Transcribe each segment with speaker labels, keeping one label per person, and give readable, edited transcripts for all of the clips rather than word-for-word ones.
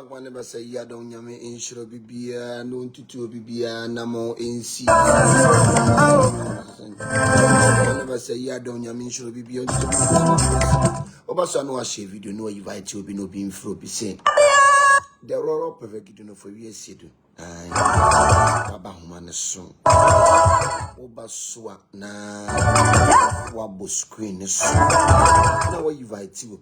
Speaker 1: One never say ya don't yame in shiro bibia, no to bibia, namo in sea. Never say ya don't yame shiro bibia. Obaso no share video no invite you be no being fro be saying. The roar perfect you know for years you do. Baba human soon. Obaswa na wabo screen so. Now what you invite you.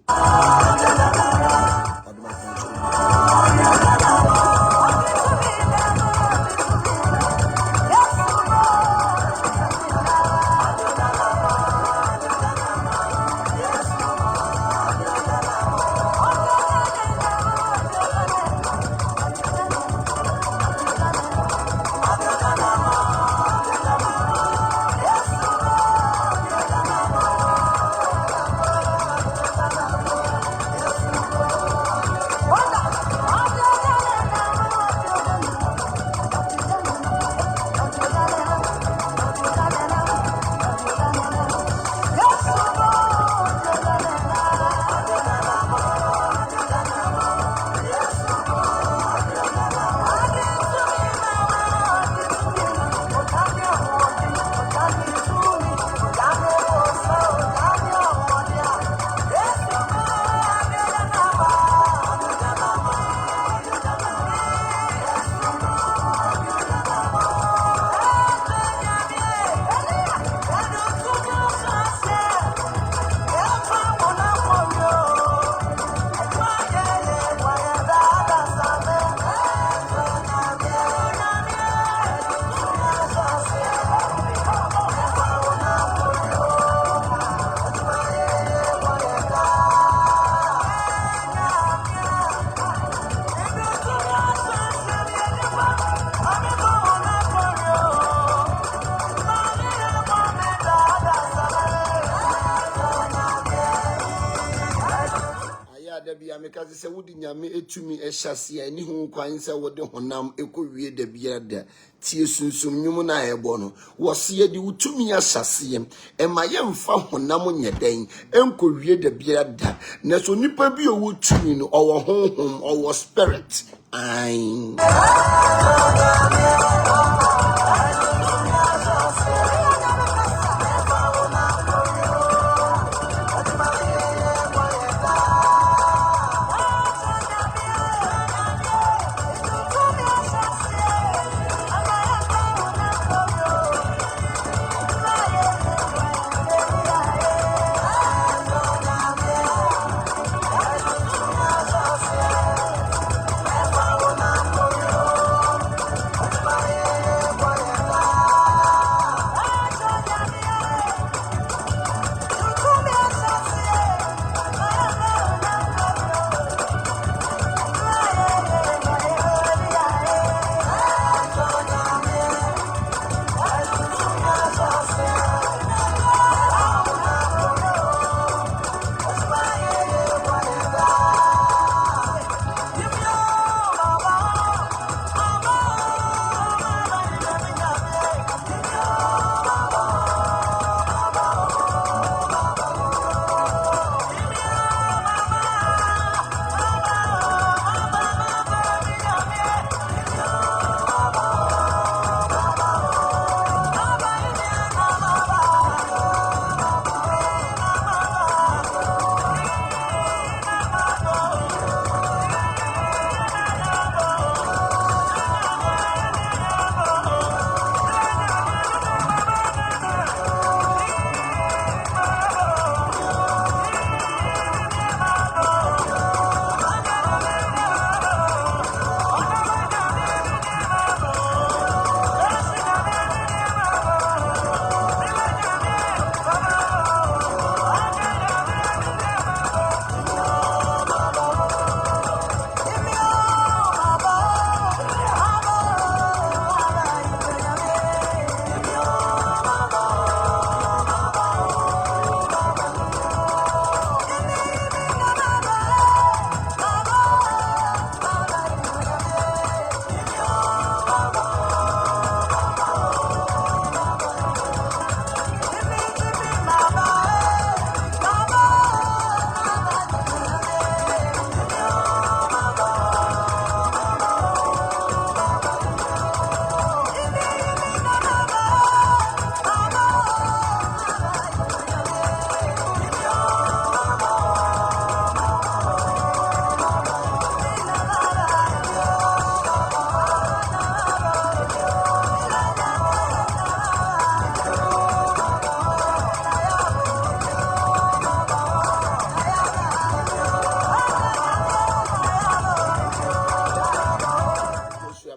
Speaker 1: Because it's a woody yame etumi eshasi ani hu kwan se wode honam ekowie da bia da tie sunsum nwum na ebo no wo se de utumi ashase e ma ye mfa honam nyeden enkowie da bia da na so nipa bi owo tumi no owo honhom owo spirit ai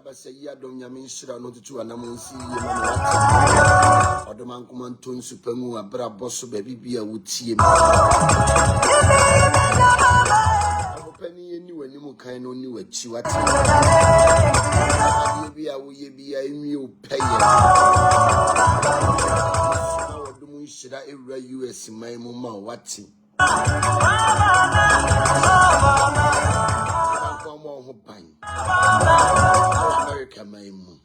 Speaker 1: basa yi adom nyame nhyira no tutu anamonsi yi ma no wate odoma nkoma nton supangu abra boso ba bibia wotie mi apani eni wani mu kan no ni wachi wate ade bia wo ye bia enwi opeye odom nhyira ewura US man mu ma wate America my moon.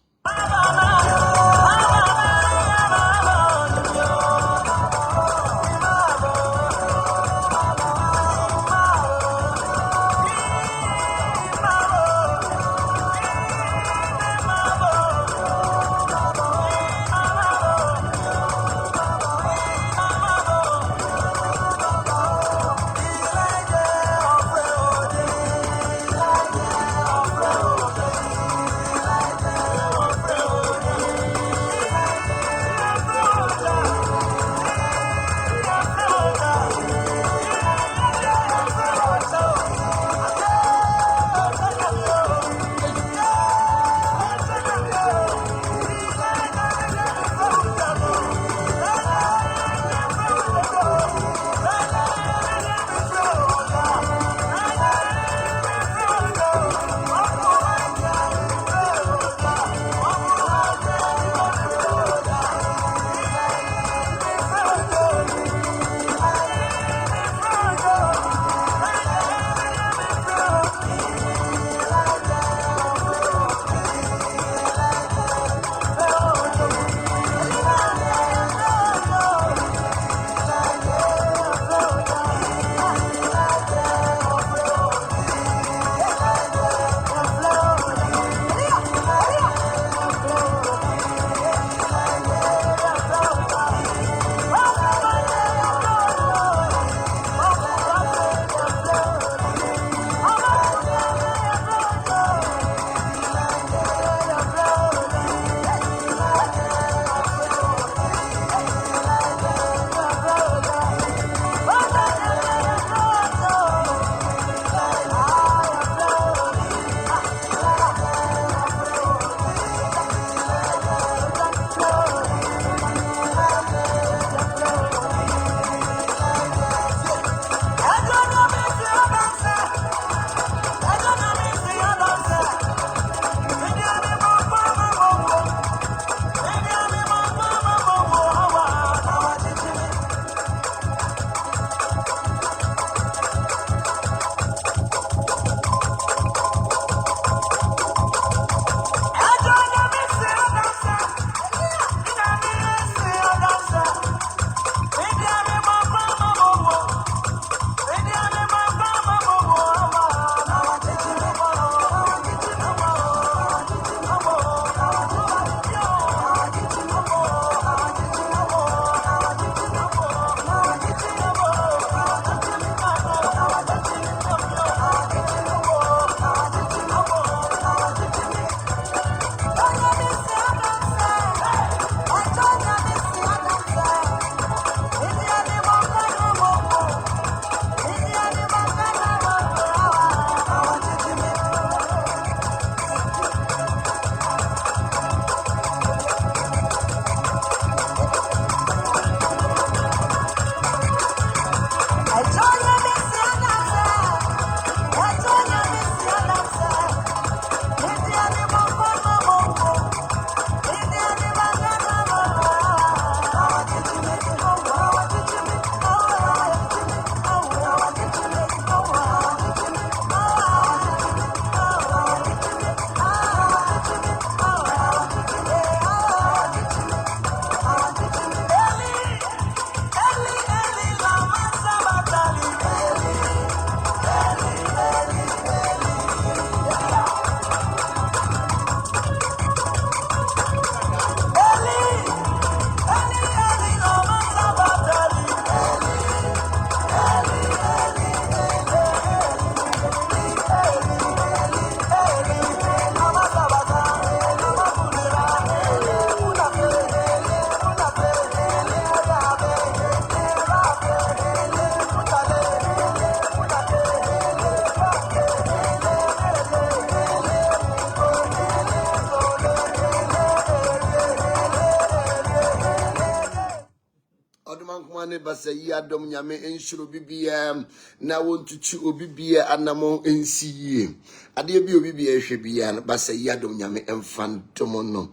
Speaker 1: mane basayi adom nyame enshiro bibia na wontutu obibia anamo ensiye ade bi obibia ehwe bia basayi adom nyame emfantomo no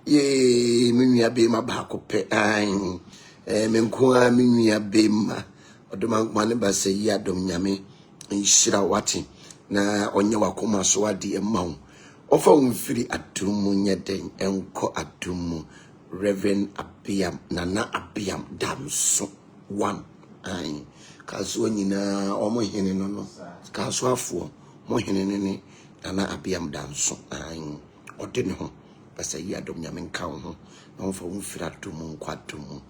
Speaker 1: ye menua be ma ba kope an menko a menua be ma odoma mane basayi adom nyame enshira wate na onye wakoma so ade emawo ofa umfiri adumu nyeden enko adumu Reverend Abiam Nana Abiam Damso 1 ai kaso nyina omo hene no kaso afo mo hene ne Nana Abiam Damso ai ode ne ho basayi adom nyame nka ho na ofa umfiri adumu nko adumu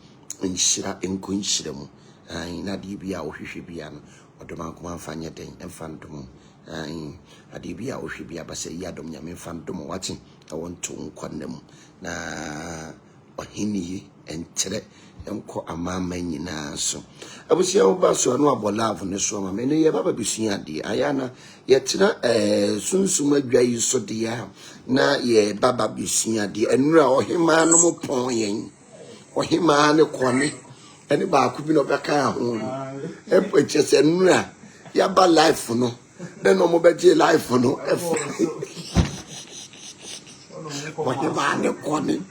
Speaker 1: nshira enko nshira mu ai na de bia ohwehwe bia no odoma nkoma mfanye den emfandomu ai ade bia ohwe bia basayi adom nyame mfandomu wati I want to nkwannem na ohini entere enko amama nyina so abusia oba so no abolavu ne so ma me ne ye baba bisua de ayana ye tena sunsum adwa yi so de ya na ye baba bisua de enura ohima no mo pon yen ohima ne kone ene ba ku bi no beka ho epeche se enura ya ba life no den no mo beje life no ohima ne kone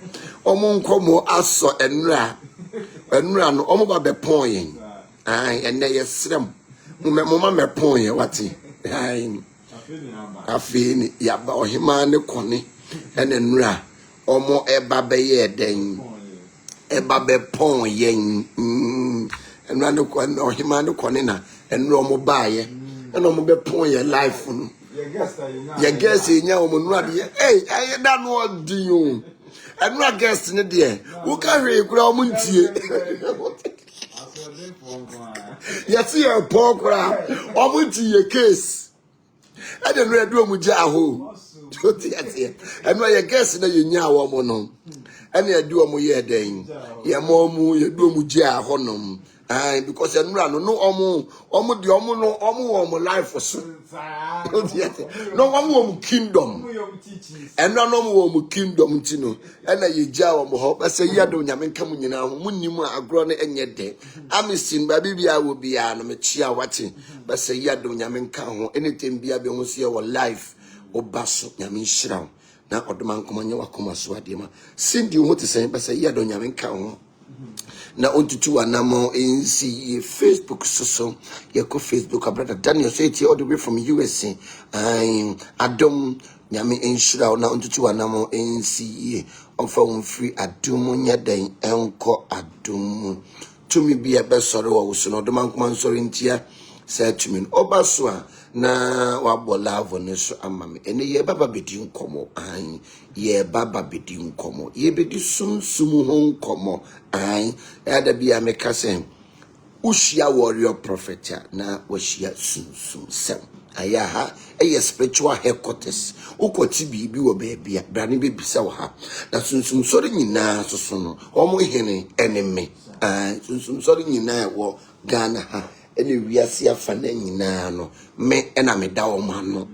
Speaker 1: omo nkomo aso enura no omo ba be pon yen ai ene yesrem mo ma me pon yen wati ai afini ya ba ohima ne kone ene enura omo eba be ye den eba be pon yen enura ne kone ohima ne kone na enura omo ba ye ene omo be pon yen life no ye guess nya omo nura de hey aye da no odi yo enura guest ne de wo ka hwe kura omo ntie yes ye pon kura omo ntie case e de no edu omo ja ho joti ate enura ye guest na ye nya wo mo no ene edu omo ye den ye mo mu ye du omo ja ho no because enura no omo de omo no omo life so no omo kingdom enura no omo kingdom ntino ena ye ja omo ho basayi adom nyame nka mu nyina ho munnim agro no enye de amisin ba bibia wo bia no me chia wate basayi adom nyame nka ho anytime bia be ho se wo life obaso nyame nhira na odoma nkoma nya wakoma so ade ma sindi ho te sen basayi adom nyame nka ho na ontutu anamo nc Facebook so yeko Facebook brother Daniel say it all the way from USA adom nyame enshira na ontutu anamo nc onfa free adom nyaden enko adom tumi bia be sori wo so no doma nkoma nsori ntia say tumi oba so a na wabolavo ne so amame ene ye baba bedi nkomo ye baba bedi nkomo ye bedi sunsum ho nkomo ada bia meka sen ushia warrior prophet na washia sunsum sem aya ha spiritual headquarters ukoti bibi wo bebia brane bebisa wo ha na sunsum sori nyina soso no omo hene eneme sunsum sori nyina wo Ghana ha ene wiase afa na nyina no me ena me da oma no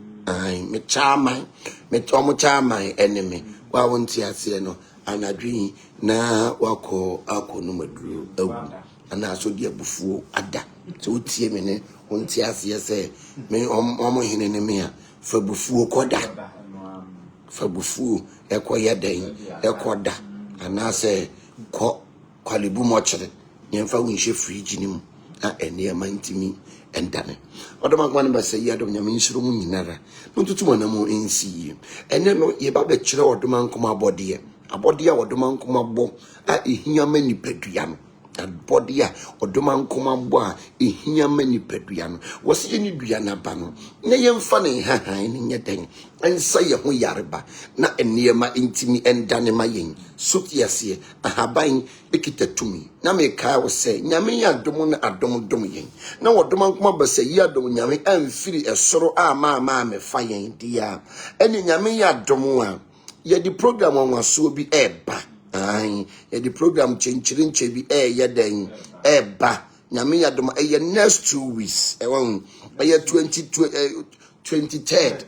Speaker 1: me chairman me tomo chairman enemy wa wonti ase no anadwi na wako no maduru awu ana so dia bufuo ada so utie me ne wonti ase se me omo hene ne me a fa bufuo koda fa bufuo ekoye den ekoda ana se ko kwalibu mo kire nyemfa wonhye fridge ni mu ene amantimi endane odoma gwan basayi adom nyame nshiro mu nyinara ntutu manamo ensi ene no ye ba be kire odoma nkoma abode a odoma nkoma bo ehia mani padua no abode a odoma nkoma bo a ehia mani padua no wose ni dua na ba no ne yemfa ne hahan ne nyeden ensa ye ho yareba na enema intimi endane mayen sokiase ahaban ekitatumi na meka wo se nyame ya dom na adom yen na wodoma nkoma basayi adom nyame amfiri esoro ama me fa yen dia ene nyame ya dom a ye di program onwaso bi eba ye di program chenchirinche bi yeden eba nyame ya dom next 2 weeks ewon 23rd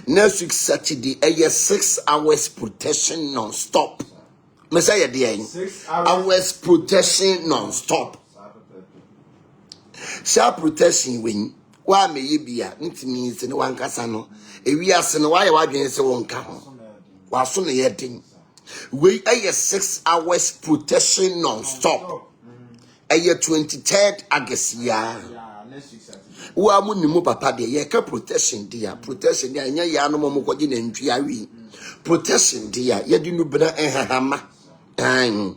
Speaker 1: next week Saturday 6 hours protection non-stop Messiah the 6 hours protection non-stop Sharp protection when wa me ye bia ntimi nse ne wankasa no ewi ase no wa ye wadwen se wonka ho wa so ne ye den we aye 6 hours protection non-stop aye 23rd August ya wa mu ni mu papa de ye ka protection dia nya ya no mo kwaji na ntwi awi protection dia ye di nu bra enhahama an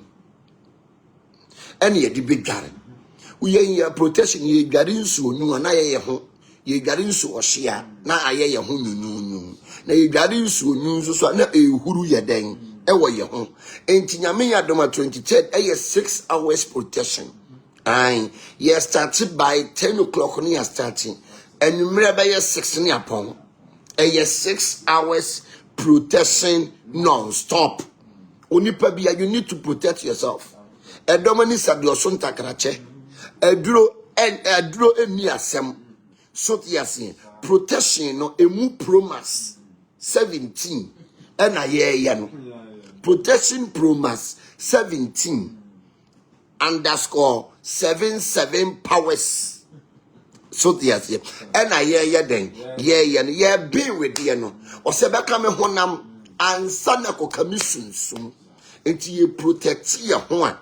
Speaker 1: ene ye di bedware uye protection ye dware nsu onu na ye ho ye dware nsu ohia na aye ye ho nyunyunyu na ye dware nsu onu nso so na ehuru ye den ewo ye ho enti nyame ya doma 23 aye 6 hours protection ai ye started by 10 o'clock ni starting enumere ba ye 6 ni apon aye 6 hours protection non-stop onipa bia you need to protect yourself edomani sadio so ntakrache aduro eni asem so tiasin protection no emu promas 17 na ye no protection promas 17_77 powers so tiasin na ye den ye be with ye no o se beka me honam ansa na kokami sunsum enti ye protect ye ho a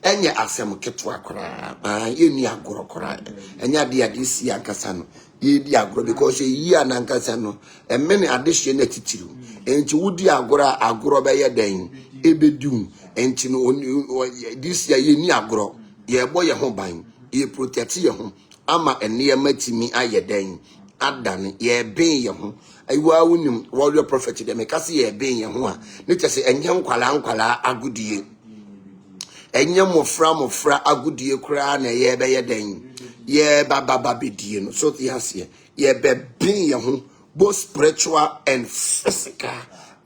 Speaker 1: enye asem ketwa kora ye ni agoro kora enya de adisi akasa no ye di agoro because ye anankasa no emene adehye na titiru enti wudi agoro be ye den ebedum enti no this year ye ni agoro ye boy ye ho ban ye protect ye ho ama ene matimi aye den adan ye ben ye ho ayiwa wonim warrior prophet de mekase ye ben ye ho a ne tese enye nkwala agudie enye mofra agudie kura na ye be ye den ye baba bedie no so tiase ye be ben ye ho both spiritual and physical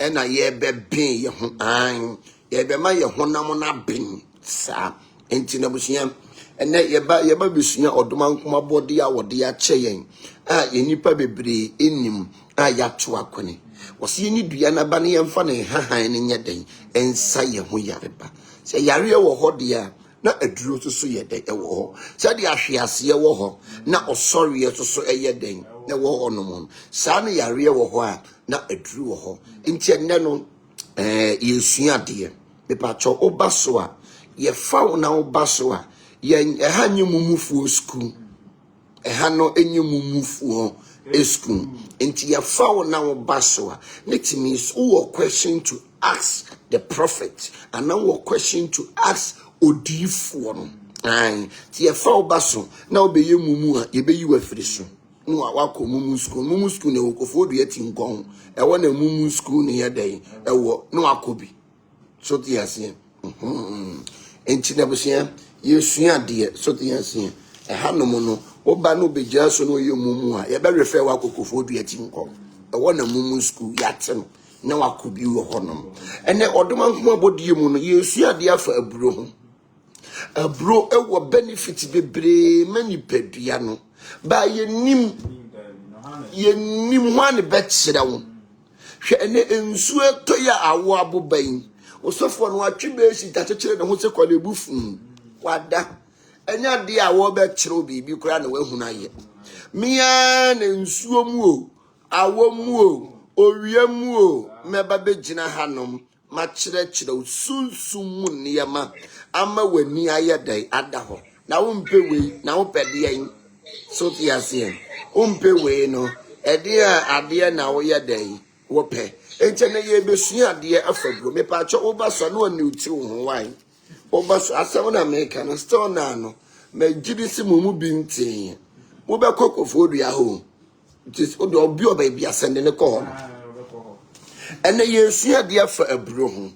Speaker 1: and ye be ben ye ho an ye be ma ye honam na ben sa enti na busuam ene ye ba busua odoma nkoma body a wode ya cheyen a ye nipa bebre enim a ya to akone wose ni dua na ba ne yemfa ne hahan ne nyeden ensa ye ho yareba se yare wo ho de a na aduro so ye de wo ho se de ahwease ye wo ho na osori ye so ye den na wo ho no mo sa ne yare wo ho a na aduro wo ho nti enne no yesua de me pa cho obaso a ye fa na obaso a ye ha nyemumufu school ha no enyemumufu school enti ye fa na obaso a it means who question to ask the prophet and now a question to ask odifo no ai ti ye fa obaso na obeye mumu a ye beyi wafiri so no akọ mumu school na okofo du yati nkon e wona mumu school ne ye den e wo no akobi so ti ase enti na busia yesua de so ti ase e hanom no oba no begya so no ye mumu a ye be refer wa okofo du yati nkon e wona mumu school yate no na wakobi wo honom ene odoma nkoma bodie mu no yesu ade afa aburo ho aburo ewo benefit bebre mani pedua no ba yenim wane betchira wo hwe ene ensu eto ya awo aboban osofo no atwebe si tatechire ne ho se kwale bufu wada enya de awo betchire obibi kura na wahuna ye mia na ensuo mu o awo mu o owiemu o meba begina hanom ma kire sunsum mu niyama ama wani ayedai adaho na wo mpe wei na wo pede yen so tiase wo mpe wei no ede ade na wo yedai wo pe enche na ye besua ade afagro me pa cho oba so na oni uti wo ho wan oba so asem na meka no still na no ma gidisi mu bintin wo be kokofo dua ho just odo obi oba bia sende ne ko ene yesu ade afa aburo ho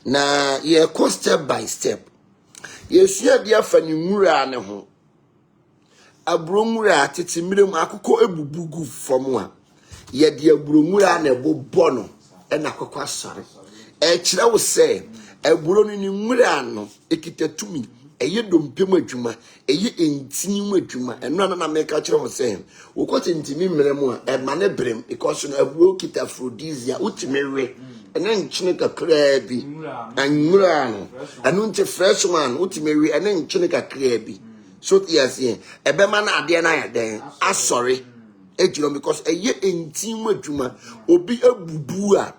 Speaker 1: na ye ko step by step yesu ade afa ni nwura ne ho aburo nwura tete mirem akoko ebubugu fom a ye de aburo nwura na ebobo no ena akoko asare e kire wo se aburo no ni nwura no ekitatumi eye dompem adwuma eye entinmu adwuma eno na meka kire ho se wo kwete ntimi mmerem a e mane brem because no aburo kita aphrodisia utimewe ene nchine kakra bi anwura no anu nte fresh one utimewe ene nchine kakra bi So yes, ebema na ade na ya den asori ejiro because eye entin adwuma obi abubu a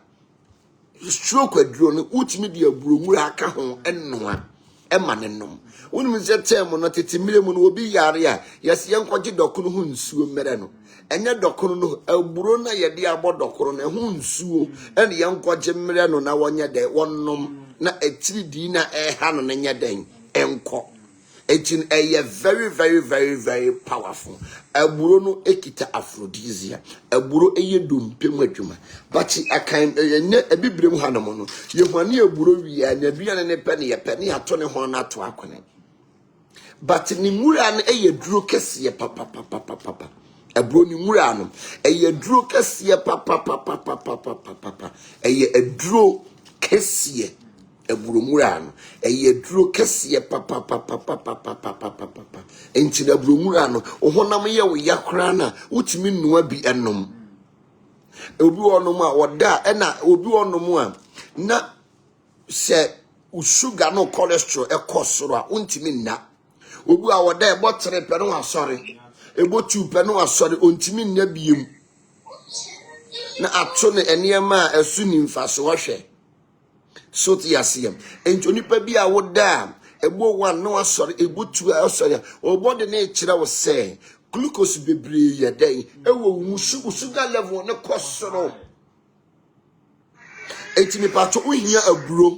Speaker 1: stroke aduro no utimi de aburo mu aka ho ennoa ema ne nom wonu se tem no tetemire mu no obi yare a yes yenkoje dokono ho nsuo mere no enye dokono no aburo na ye de abo dokono na ho nsuo ene yenkoje mere no na wonye de wonnom na etiri di na eha no nye den enko etin eye very very very very powerful aburo no ekita aphrodisia aburo eye dompem adwuma but akan enye ebibrem hanom no yehwane aburo wi anya duane ne pe ne ye pe ne ato ne ho na to akone but ni mura no eye duro kese papa aburo ni mura no eye duro kese papa eye aduro kese aburo mura no eye duro kese papa enti na aburo mura no ohonam ye wo yakra na utimi nnua bi enom obi onom a woda na obi onom a na se sugar no cholesterol ekosoro a untimi nna obi a woda e botre pe no asori e botu pe no asori ontimi nna biem na ato ne enema esu ni mfaso hwe so ti asem enti onipa bi a woda ebo wan no asori ebotu asori obode na ekira wo se glucose bebre ye den ewo mu sugar level ne kosoro enti me pato ohia aburo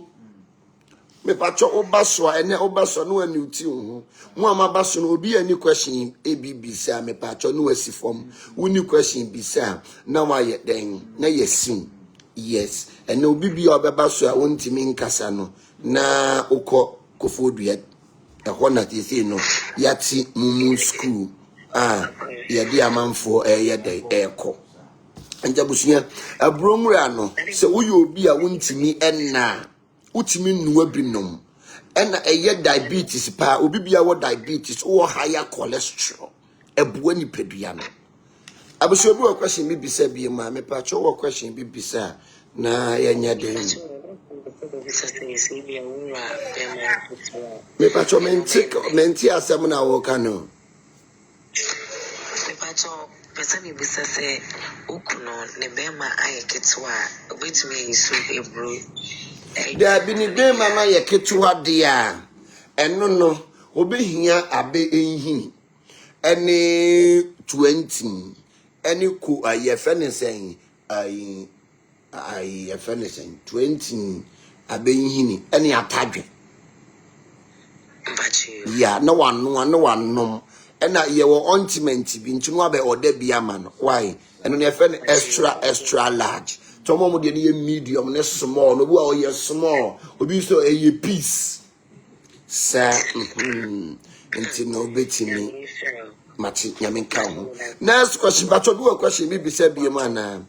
Speaker 1: me pato obaso ene obaso no ani uti ho mu amabaso no obi ani question ebibisa me pato no asifom woni question bisa na wa ye den na yesim yes ene obi bi obebaso a wontimi nkasa no na ukọ kofodua ehọ na tisi no yati mumu school ye di amanfo ye den ekọ anjabusuya abromura no se uyo obi a wontimi enna utimi nuwa binom enna eye diabetes pa obi bia wo diabetes wo higher cholesterol ebuwa ni pedua no abusu obi wo question bi bisa bi ma me pa cho wo question bi bisa na yenya den me pa cho menti asem na wo kanu
Speaker 2: me pa cho pesa mi bisa se ukuno ne bema ayeketwa obetumi yisu ebro
Speaker 1: da bi ni bema na yeketwa dia eno no obehia abe enhini ene 20 ene ku ayefe ne sen ayefe ne sen 20 abe enhini ene atadwe ya na wanom ena ye wo ointment bi ntunu abe oda bi ama no why eno ne efe extra large tomo mo de ne medium ne small no bu a ye small obi so eye piece sa enti no betimi machi nyame ka ho next question but obi wo question bi bisa bi ma na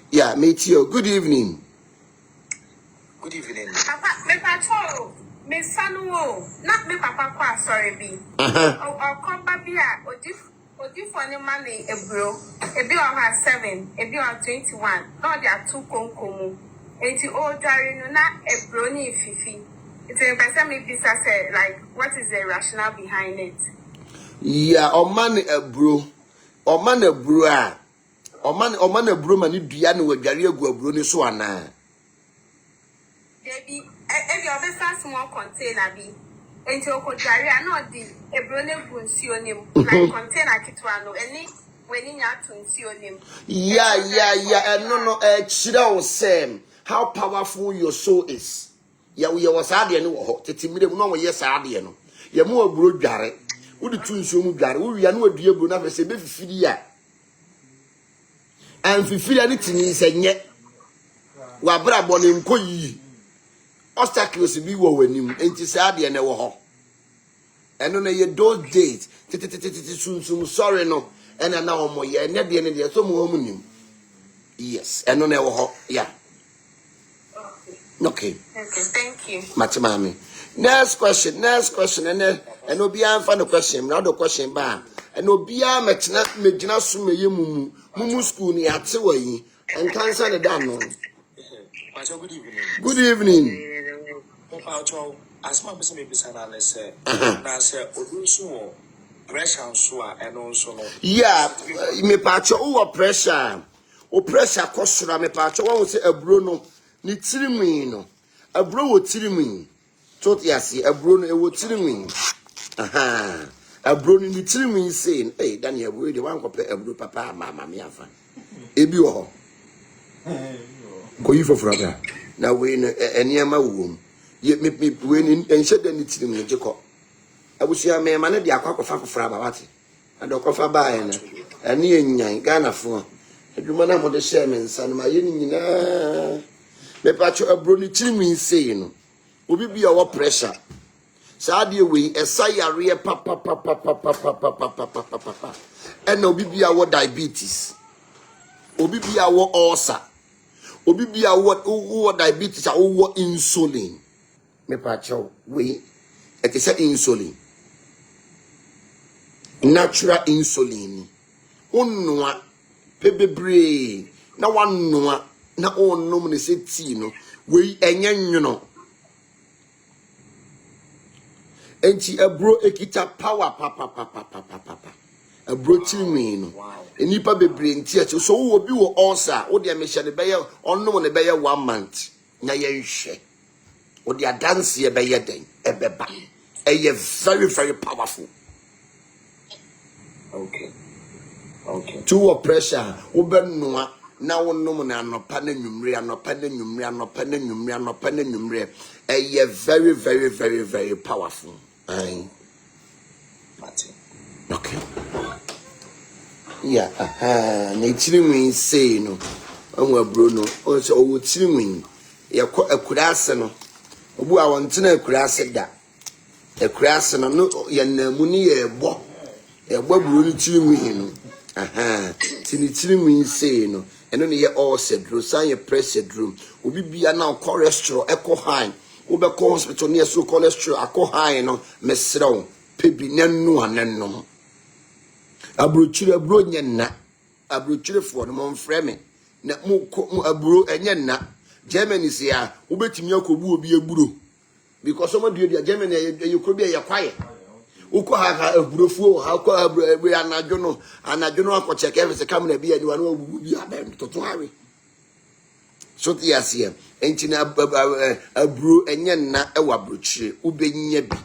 Speaker 1: yeah meet you good evening
Speaker 3: papa me patrol me sanuo not me papa kwa sorry bi o komba bi a odi for ni money ebro ebi o ha 7 ebi o 21 no dia 2 konkomu enti o dware no na ebro ni fifi it's a person me bisa say like what is the rationale behind it
Speaker 1: yeah o man ebro a o man ebro mani dua na wadware agu ebro ni so ana
Speaker 3: Debi, ebi obesa small container bi. Enti okodware na odi ebro na gu nsuo nim. Like container kitwa no, eni weni nya to nsuo nim.
Speaker 1: Yeah. No, chira wo sem. How powerful your soul is. Ya we was ade no ho. Tetimire mu no wo yes ade no. Ya mu aburo dware. Wo de tu nsuo mu dware. Wo wia no adua bro na fese be fifiri a. An fifiri ani tini senye. Wa bra bo ne nkoyi. Obstacles bi wo wanim enti saade ne wo ho eno na ye those days sunsum sorry no ena na omo ye ne de so mo ho nim yes eno na wo ho yeah okay
Speaker 3: Thank you
Speaker 1: matimami next question and obi anfa no question na do question ba and obi a megina so meye mumu school ni ate wa yi en cancer ne da no good evening
Speaker 4: as my person maybe sana say na say odusu pressure so and also no
Speaker 1: yeah me pacho o pressure o pressure kosura me pacho won say aburo no ni tirimwi no aburo wo tirimwi to tiase aburo no e wo tirimwi aburo ni tirimwi say eh Daniel we de wan kope aburo papa mama me afa ebi wo ho ko yi foforo ga na we no eniema wo ye me we ni enhye da ni tirimwi jeko abusia me ma ne de akwakofa kofra ba wate adokofa ba ye na ani enyan Ghana fo adwuma na mo de share me nsa no ma ye ni nyina me pacho abro ni tirimwi sei no obi bia wo pressure saa de we esa yare papa and obi bia wo diabetes obi bia wo ulcer obi bia wo diabetes a wo insulin me pacho we it is insulin natural insulin onnoa pebebre na wannoa na onnom ne se tea no we enye nwono enti abro ekita power papa abro tirinwi no enipa bebre nti ache so wo bi wo ulcer wo de amehye ne beye onnom ne beye 1 month na yenhwe wo de dance ye beye den ebeba eye very very powerful.
Speaker 4: okay
Speaker 1: Two pressure ubenoa na wonnom na anopa na nwumre a very very very very powerful. Aye. Okay. Yeah, na tirinwi say no onwa bro no o so o tirinwi ye akurase no obu a wontena akurase da akurase no ye namu ni ye bo bro ni tirinwi no tini tirinwi say no eno ne ye all sedro san ye pressure drum obi bia na cholesterol echo high wo be ko hospital ne so cholesterol akọ high no mesrew pebi nanu anenno abrochire abro nyenna abrochire fo no mon frame na mu abro enyenna Germany say a wo betimi akobu obi agburo because some do dia Germany ye krobi ye kwaye uko ha aburofuo ha ko abro anadwo no akocheke efese kam na bia ni wan obubu bia ben toto hawe so tiasie enti na abro enyenna e wabrochire ubenya bi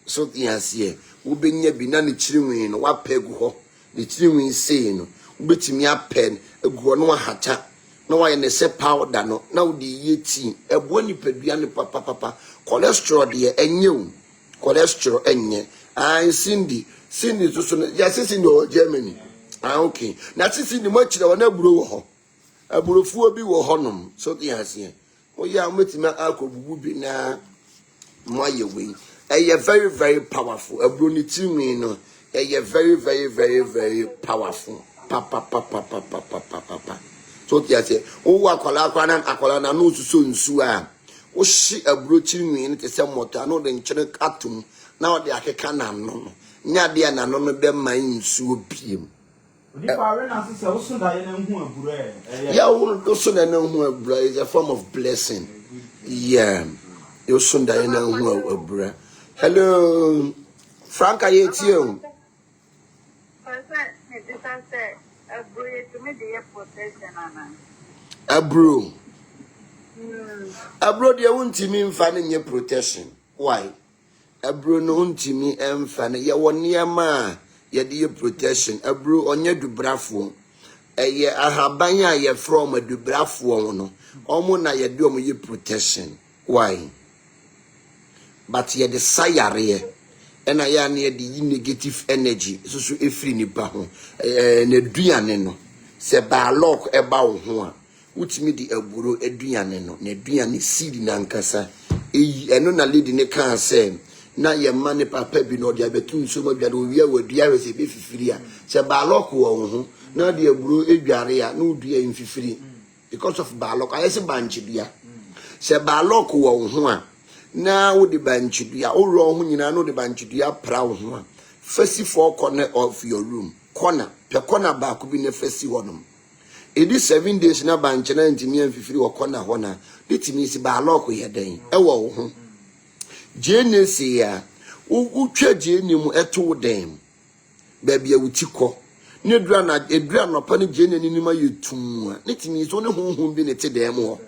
Speaker 1: so tiasie ubenya bi na ne chirinwi no wapegu ho ne chirinwi sei no ubetimi apen egu no ahata na waye ne se powder no na udi yeti ebo nipadua ne papa cholesterol de enye cholesterol enye Cindy so ya Cindy no Germany okay na Cindy mo chire wona aburo wo ho aburofuo bi wo honom so tiasie o ya metimi akobubu bi na mo ayewe very very powerful aburo ni tirinwi no very very very very powerful papa so tiasie o wa akola na no suso nsu a o hye aburo tirinwi no te se moto na o de nkyere atum na o de akeka na no nya de na no be man nsu obiem
Speaker 5: Di pare na se o so da ye na hu aburo
Speaker 1: yeah o so na hu aburo is a form of blessing yeah you so da ye na hu aburo. Hello Franca yetio abro de wontimi mfa ne nye protection why abro no wontimi emfa ne ye woniema ye de protection abro onye dubrafo eye ahaban a ye from adubrafo no omo na ye de omo ye protection why but ye de sayare ena ya na ye de negative energy so efiri nipa ho na duane no se ba lock e ba wo ho a utimi di aburo aduane no na aduane seed na nkasa eno na lady ne kan say na ye mane papa bi no dia betu nso ma bia do wi awadua we se be fifiri a se ba lock wo ho na de aburo edware a na odua mfifiri because of ba lock ayese banchi bia se ba lock wo ho a na wo de banchi dua o ro ho nyina no de banchi dua pra wo ho a fasi four corner of your room corner pe corner ba ko bi ne fasi wonom edi 7 days na banchi na ntimi amfifiri wo corner ho na bitimi si ba lock ye den e wo ho jene se ya utwa jene mu eto dem baby a wutiko ne dura na edura no pa ne jene ni ma yetum ne timi so ne honhom bi ne te dem ho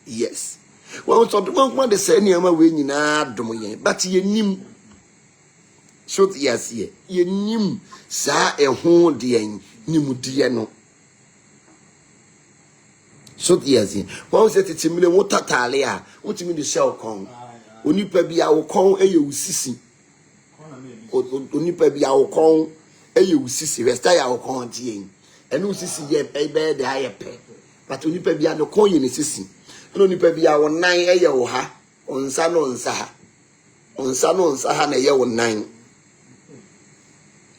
Speaker 1: yes well so do de say ne ma we nyina dom yen but ye nim so yes ye nim sa ehon de yen nim de no so yes well say titimile wo tatale a wotimi de shell kon onipa bi a wo kon eye usisi onipa bi a wo kon eye usisi resta ya wo kon tie ene usisi ye be de ayepe but onipa bi a no kon ye ne sisi ene onipa bi a wo nan eye wo ha onsa no onsa ha na ye wo nan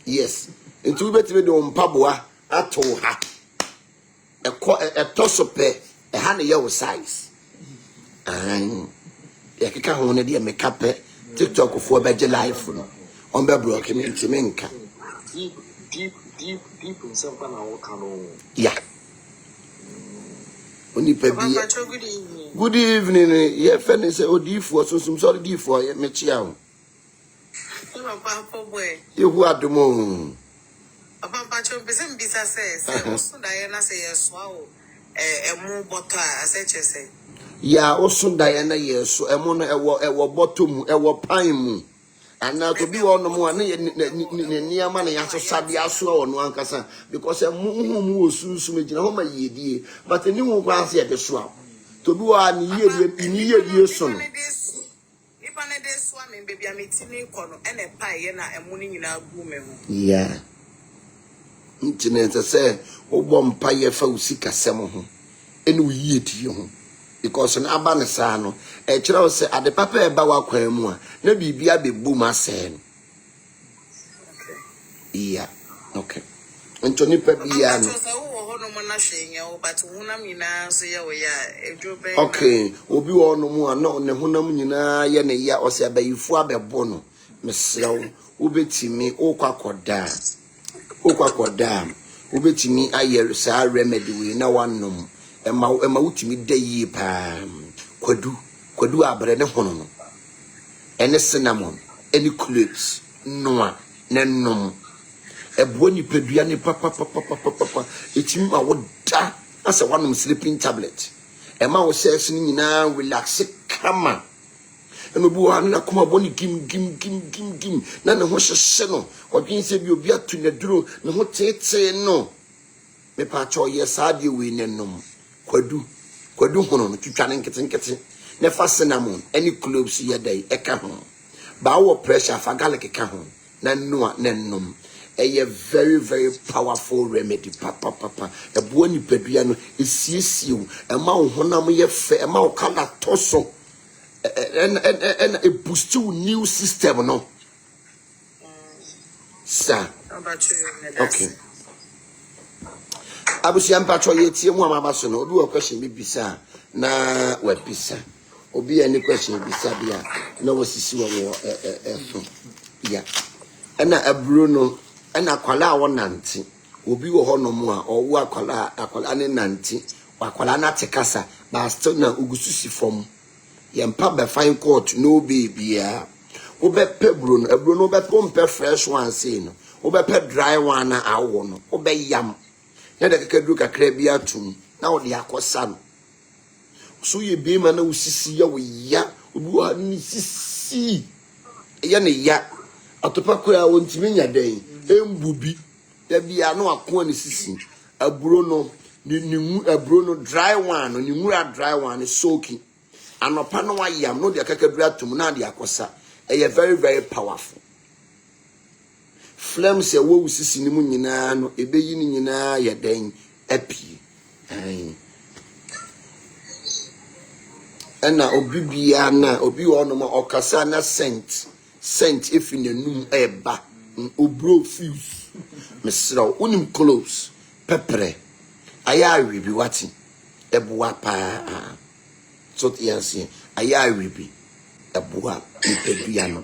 Speaker 1: yes ntu betime de mpaboa ato ha etosope ha na ye wo size ya kika ho ne de make up TikTok for beje life no on be block me ntimenka
Speaker 4: deep in some kind of work.
Speaker 1: yeah oni pe bi good evening ye fene say odifo so sorry difo ye me chia ho
Speaker 2: Papa boy.
Speaker 1: ye hu adomo
Speaker 2: Papa cho pese mbisa se so da ye na se ye so o emu bottle say
Speaker 1: ya osun da ye na ye so emu no ewo bottom ewo pan mu ana to bi wono mu ana ye niama na ya so sabe aso wono ankasa because emu osunsu me gina ho ma yedie but ni hu kwa se ye de so to bi wa ni ye so no
Speaker 2: ipa na de so am baby ametini ko no ene pa ye na emu ni nyina gu me ho
Speaker 1: yeah internet say obo mpa ye fa usika sem ho ene uyi edi ho because na aba ne sa no e kire o se ade papa e ba wa kwan mu a na bibia bebu ma se no
Speaker 2: okay
Speaker 1: yeah okay ntoni pa bia no okay obi wo no mu a na ne honam nyina ye ne ya o se abayifu abebo no mesrew obetimi okwakoda obetimi ayer sa remedy we na wanom ema wutimi dayi pa kwadu abre ne hono no ene cinnamon ene cloves noa ne nom ebo ni pedua ni papa etimi ma woda asa wanom sleeping tablet ema wo sex ni nyina relax kama eno bi wa na kuma boni gim na ne ho hyehye no odwen se bi obi atu ne duro ne ho tete no me pa cho ye saade we ne nom kwadu hono no twitwa ne nkete ne fa cinnamon any cloves ye dai eka ho ba wo pressure fa garlic ka ho na noa ne nom a very very powerful remedy papa ebo ni pedua no esiesiu ema wo honam ye fe ema wo kala toso and a boost to new system no sir okay abusi ampatro ye tie mu amaba so no obi wo question bi bisa na wa bisa obi any question bisa bia na wo sisi wo so ya na aburo no na kwala wo nanti obi wo ho no mu a owo akwala ne nanti wakwala na tekasa ba still na ugususi from yempa be fine court no baby ya wo be pebro no be pompe fresh one say no wo be pe dry one na awo no wo be yam na de kakadu kakra bi atum na wo de akosa no so ye be ma na usisi ya wo ya obi wa ni sisi ya ne ya atopa kura wo ntimi nya den embubi da bia no akon ni sisi aburo no ni aburo no dry one no ni ngura dry one soaking anopa no wayam no de akakadura atum na de akosa e very very powerful flames e wo usisi ni mu nyina no ebeyi ni nyina ye den api ana obibia na obi wo no ma okasa na scent if in the num eba obro fuse mesra unim close pepper aya ribi wati ebuwa pa so tianse aya ribi ebuwa ipedua no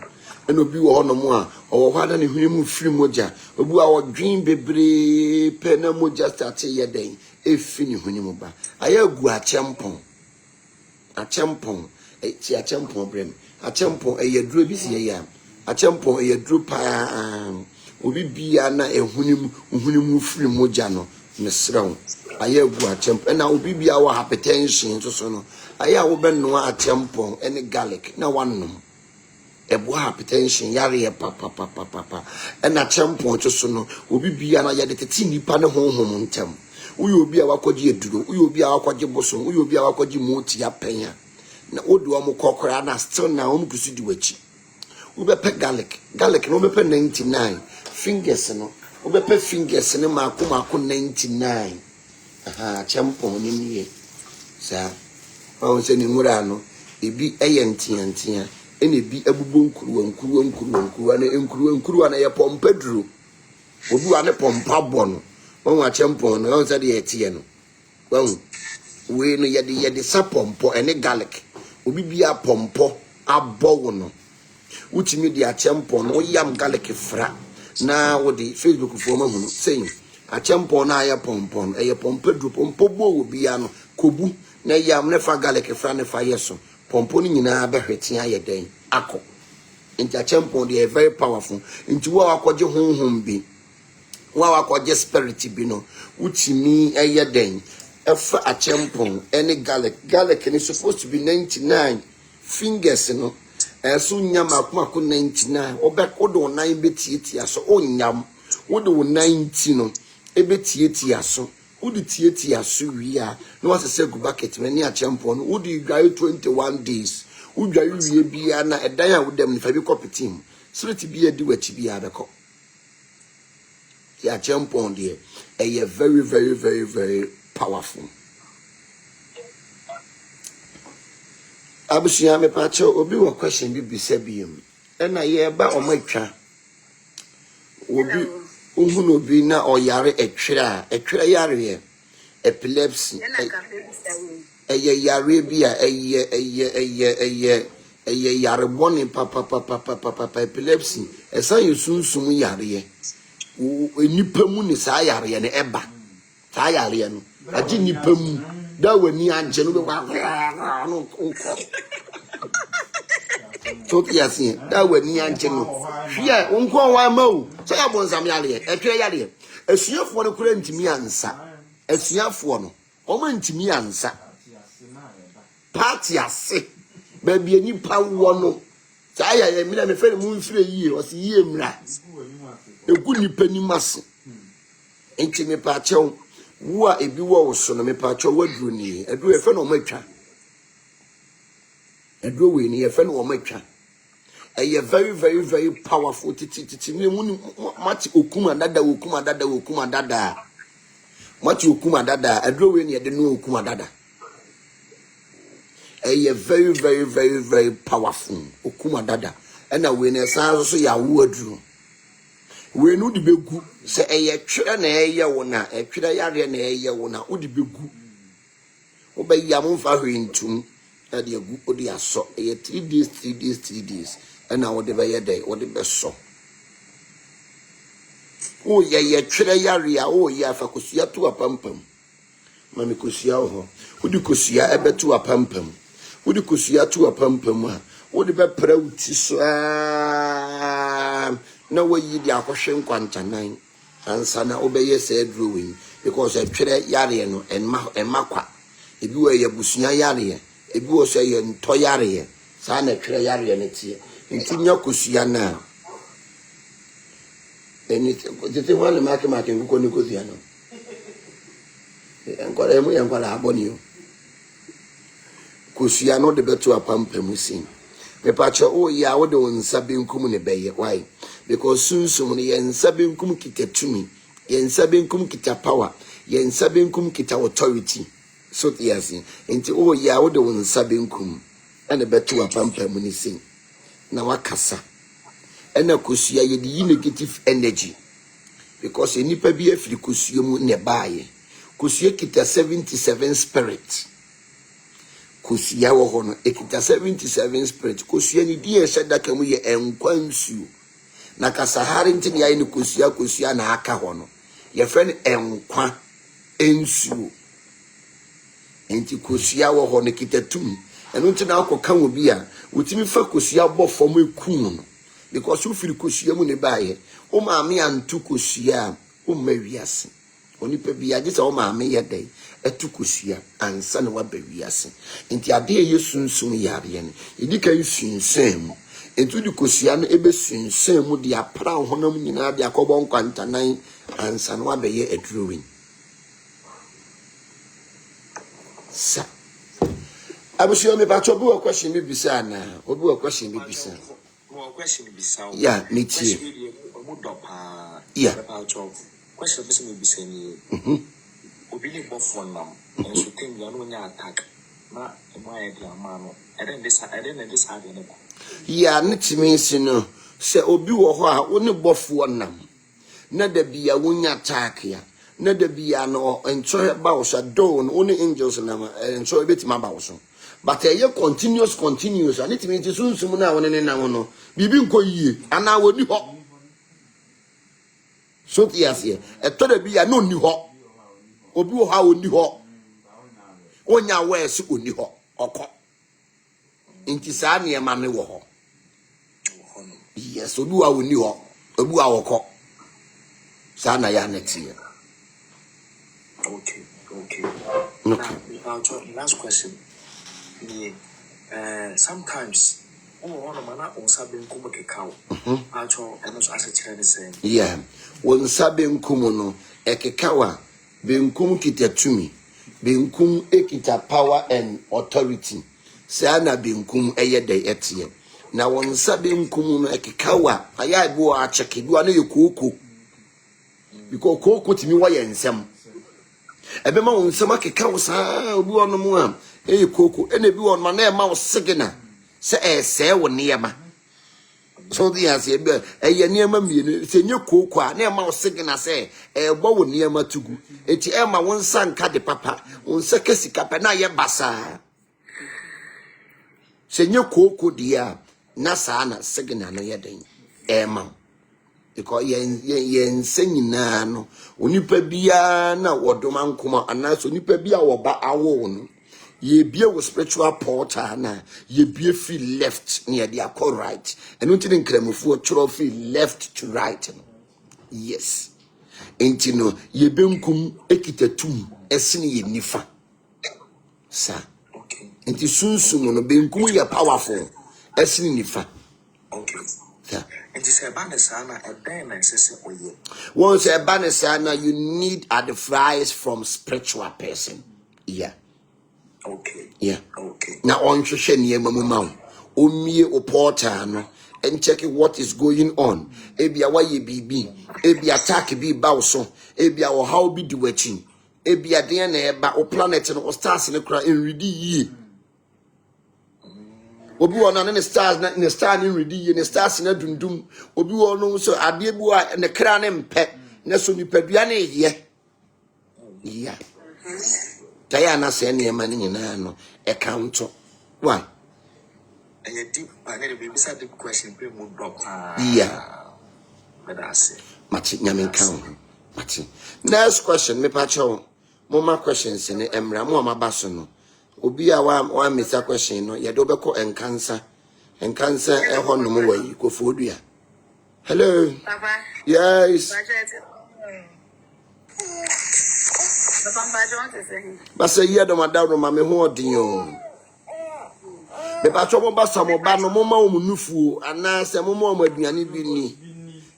Speaker 1: eno bi wo no mo a owo hwa na ne hwene mu firi moja obi a wodwen bebre pe na moja start ye den efi ne hwene mu ba aya gu achempon ti achempon brem achempon eyaduro bi si ya achempon eyaduro pa obi bia na ehunim firi moja no mesrew aye gu achempon na obi bia wa hypertension so no aye a wo benno achempon ene garlic na wanom ebo hypertension yare papa ena achempon so no obi bia na yade tete nipa ne honhom ntem uyo obi a wakoje eduro uyo obi a wakoje boso uyo obi a wakoje moti apenya na odu omo kokora na still na omo kusu di wachi ubepe garlic no ubepe 99 fingers no ubepe fingers ne mako 99 champon ni nie sa o se ni ngura no ebi eye ntiantia ene ebi abubo nkuruwa na nkuruwa na ye pompaduro obi wa ne pompa bono won champon no se de etie no won we no ye de sapompo ene garlic obi bia pompo abowo no utimi di achempo no yam garlic fra na wo di Facebook fo ma hunu sei achempo na ya pompo eye pompo du pompo bo obi ya no kobu na yam ne fa garlic fra ne fa yeso pompo ni nyina behwete aye den akọ nti achempo dey very powerful nti wo akọje honhom bi wo akọje spirit bi no utimi eye den efa achempo any garlic is supposed to be 99 fingers no so nyam akoma 99 obekodo 9 betieti aso onyam wodo 90 no ebetieti aso wodi tieti aso wi a no wasese gu bucket mani achempo no wodi dwai 21 days udwai wie bia na edan a wodam ni fa bi kopetim spirit bia di wachi bia beko ya achempo de e very very very very powerful. Abusia me pache obi wo question bi bisa biem na ye ba omatwa obi ohunu obi na oyare etwere yare ye epilepsy eye yare bi a eye yare boni papa epilepsy esan yesunsum yare ye enipa mu ni sa yare ye ne eba sa yare ye no agi nipa mu da wani anje no be kwa no nko choti yasin da wani anje no hwe nko wan ma o so ya bonsam yare etwe yare asuafo no kura ntimi ansa asuafo no o ma ntimi ansa party ase ba bia nipa wo no sa ya ye mi na me fe mu mfire yie o si yie mra egu nipa ni mase ntimi pa chew wo a ebi wo so no me pa cho waduru ni edu efe no matwa edu we ni efe no matwa eye very very very powerful titi ni mu mati okuma dada mati okuma dada edu we ni ede no okuma dada eye very very very very powerful okuma dada ena we na san so ya wo aduru we no di begu se eye twere na eye wo na twere yare na eye wo na odi begu wo ba ya mo fa hwentum na de egu odi aso eye 3 days na wo de ba ye dey wo de be so o ye twere yare a o ye afa kosia to apampam ma me kosia ho odi kosia ebetu apampam odi kosia to apampam a wo de be pra uti so na wayi di akwhwe nkwantanan ansa na obeye se drawing because atwere yare no enmakwa ebi wo ye busua yare ebi wo so ye nto yare sa na twere yare ne tie ntinya kosua na eni tete wale make nguko ni kosua no enkwara emu enkwara aboni o kosua no de beto apampam sin me pacha o ya wo de onsa benkum ne beye why because sunsum ne yensa benkum kitatumi yensa benkum kita power yensa benkum kita authority so yes enti o ya wo de onsa benkum ene beto apampam ni sin na wakasa ena kosua ye di negative energy because enipa bi afiri kosua mu ne baaye kosua kita 77 spirit kosua wo ho no ekita 77 spirit kosua ni die sheda kamu ye enkwansu na kasahari ntini ya ni kosua na aka ho no ye friend enkwa ensu enti kosua wo ho no kita tum eno nti na akoka wo bi a wotimi fa kosua bɔ fam ekum no because wo firi kosua mu ne baaye wo maame antu kosua wo ma wiase onipa bi age sɛ wo maame yɛ dai etu kosua ansa na wa ba wiase nti ade ye sunsun yare ne edika yi sunsun etu di kosua no ebe sunsun mu di apra honam nyina de akɔbɔ nkwantanan ansa na wa ba ye adurowin sa abushio me ba chobu o question me bisa na obi o question me bisa yeah me tie yeah
Speaker 4: question be me bisa ni obi ni bofo nam enso tem ya no nya attack na emo aye dia ma no eden this ade ne ba
Speaker 1: yeah nitimi si no se obi wo ho a wo ne bofo nam na da bia wonya attack ya na da bia no enso ba wo sha do no oni angels na enso betima ba wo so but ye continuous and it means sunsum na won ne nam no bibi nko yie ana woni ho so tiasie eto da bia no ni ho obi wo ha oni ho onya wese oni ho okọ nti saa ne ma me wo ho yes obi wa oni ho obi wa okọ saa na ya netie
Speaker 4: okay now last question sometimes one man on sabin kuma ke kawo acho eno so asechire ne say
Speaker 1: yeah won sabin kumu no ekekawa benkum kitatumi benkum ekita power and authority say na benkum eye dey etie na won sabin kumu no ekekawa aya bo a cheke bi na yekoko because koko timi wa ye nsem ebe ma won nsem akekawo saa obi wono mu a koko ene bi won ma na e ma wo sigina se wo niema so the as ebe eye niema mienu se nye koko a na e ma wo sigina se bo wo niema tugu eti e ma won sanka de papa won saka sika pa na ye basa se nye koko dia na saa na sigina no ye den e ma because yen senyina no onipa bia na wodoma nkoma anaso onipa bia wo ba awo no ye bia wo spiritual portal na ye bia free left near the right and until nkramofo choro free left to right yes enti no ye benkum ekitatum esene ye nifa sa
Speaker 4: okay
Speaker 1: enti sunsum no benkum ye powerful esene nifa
Speaker 4: okay
Speaker 1: yeah.
Speaker 4: And you say Banisana a diamond says oye.
Speaker 1: Once a Banisana, you need advice from spiritual person. Yeah.
Speaker 4: Okay.
Speaker 1: Yeah.
Speaker 4: Okay.
Speaker 1: Now on Shania Mamma, Umie Oportano, and check what is going on. Ebia why ye be, Ebia attack be bowso, Ebia or how be duetting, Ebia DNA ba o planet and or stars in the cry in ready ye. Obi won na ne stars na ne star ne redi ne stars na dundum obi won no so adebu a ne kra ne mpe na so nipadua na ye yeah taya na se ne ma ne nyina no e count why
Speaker 4: and you deep and the baby said deep question pe mo drop
Speaker 1: yeah
Speaker 4: but I say
Speaker 1: mati nyame count mati next question me pa cho mo ma questions ne emra mo ma ba so no obi a wa misa question no ye do be ko enkansa e ho no mo wayi ko fodua hello
Speaker 3: Papa.
Speaker 1: yes
Speaker 3: Papa, John is saying.
Speaker 1: basa ye do madawro ma me ho odin o be ba cho mo basa mo ba no mo ma o munufuo ana se mo ma o aduane bi ni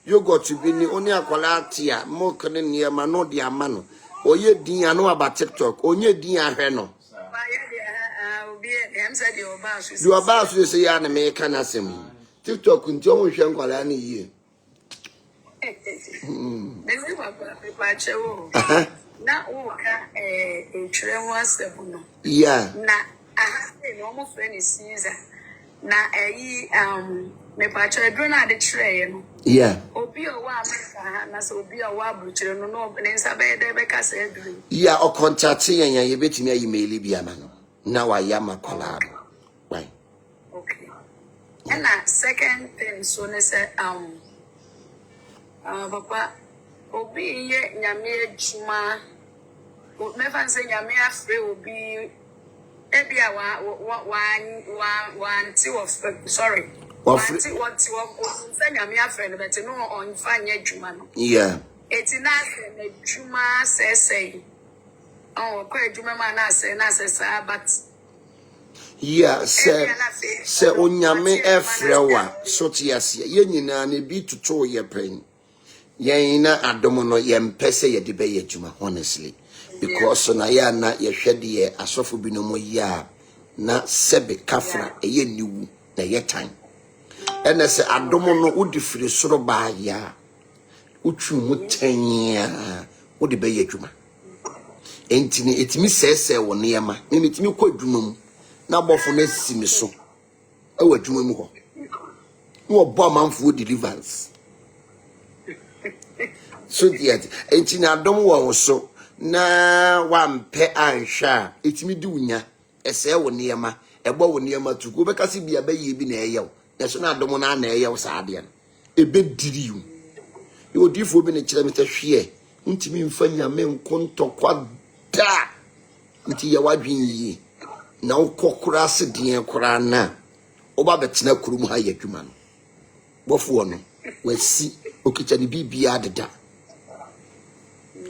Speaker 1: yogurt bi ni oni akwala atia mo kene ne ma no de ama no oye din anu aba TikTok onye din ahwe no you are about to say an American assembly. TikTok and John Shankwalani ye.
Speaker 3: Na uka children was the bono.
Speaker 1: Yeah.
Speaker 3: Na almost when it's season. Na me pacho drona de tray.
Speaker 1: Yeah.
Speaker 3: Obi o wa America na so obi o wa buchire no no nsa be de be ka se aduru.
Speaker 1: Yeah, o contact yan ye betimi email bi ama no. Na wa ya makola. Why?
Speaker 3: Okay. And that second thing so ne say papa obi ye nyame adwuma o me fan say nyame afre obi maybe one two of sorry.
Speaker 1: What
Speaker 3: Send me a friend, but no on fine Juma.
Speaker 1: yeah.
Speaker 3: It's not a Juma say. Oh, quite Juma say, but
Speaker 1: Yeah, se onyame efrewa so tiase ye nyina na bi tuto ye pen ye na adom no ye mpese ye de be ye adwuma honestly because na ya na ye hwede ye asofo bi no mo ya na sebe kafra ye niwu na ye tan ene se adom no udi firi soro ba ya utwu mu tanya udi be ye adwuma entini etimi sese wo ne yema memetimi kɔ adwuma mu na bofo na simi so e wa adwuma mu ho no obo amanfo deliverance so diet entini adom wo so na wampe anhwa etimi di unya ese wo ne yema ebo wo ne yema tuko be kase bia be ye bi na eyew na so na adom na na eyew saade no ebe diri yu e odifo bi ne kire meta hwe ntimi mfa nyame nkontokwa da nti ye wadwen yi na ukokura se den kura na oba betena kurum ha ya dwuma no bofo no wasi okicha ni bibia deda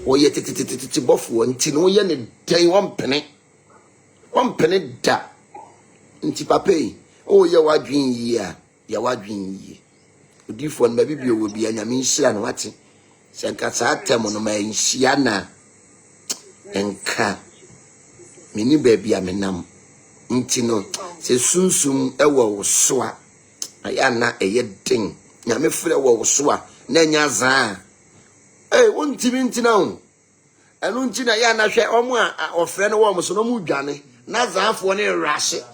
Speaker 1: oye titititi bofo nti no ye ne den wampene da nti papai o ye wadwen yi a ya wadwen yi odifo no bibia wo bia nyame nhia no wate se nkasa atem no ma nhia na enka mini baby amenam nti no se sunsum ewo wosoa aya na eyeden nyame frɛ wo wosoa na nya zaa wontimi ntina ho enu nti na ya na hwɛ omo a ofrɛ no wo mo so no mu dwane na zaafo ne rahye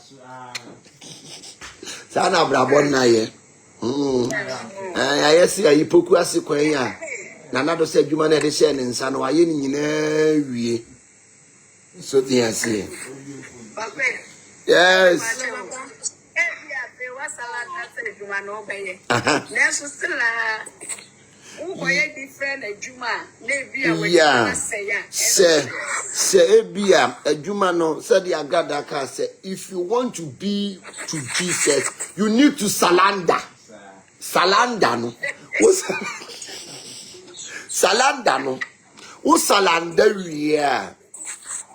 Speaker 1: sa na brabon na ye ayesi ayipoku asekwan ya na nado se adwuma na de hye ne nsa no aye ni nyina wie so the say yes yeah say ebia adwuma no said the agada ka say if you want to be to Jesus you need to surrender no salanda no wo salanda ria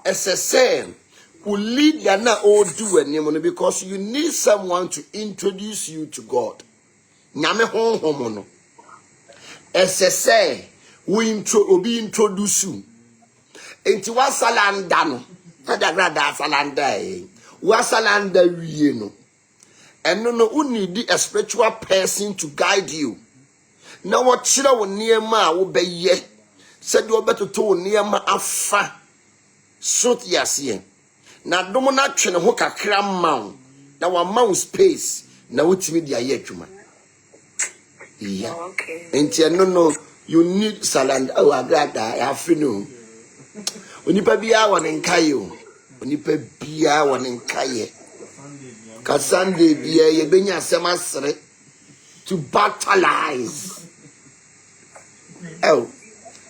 Speaker 1: SSM will lead you na all do anyone because you need someone to introduce you to God. Nyame honhom no. SSM will be introduce you. Enti wa salanda no. Tadagrada salanda wa salanda wie no. And no you need a spiritual person to guide you. Na what chira wo niema wo beye. Said you better to niema afa. So tiasie na dom na twene ho kakra maw na wa maw space na wutimi dia ye adwuma yeah okay enti no you need saland agrada afinu onipa bia won nkaye onipa bia won nkaye ka Sunday bia ye benya asem asere to battleize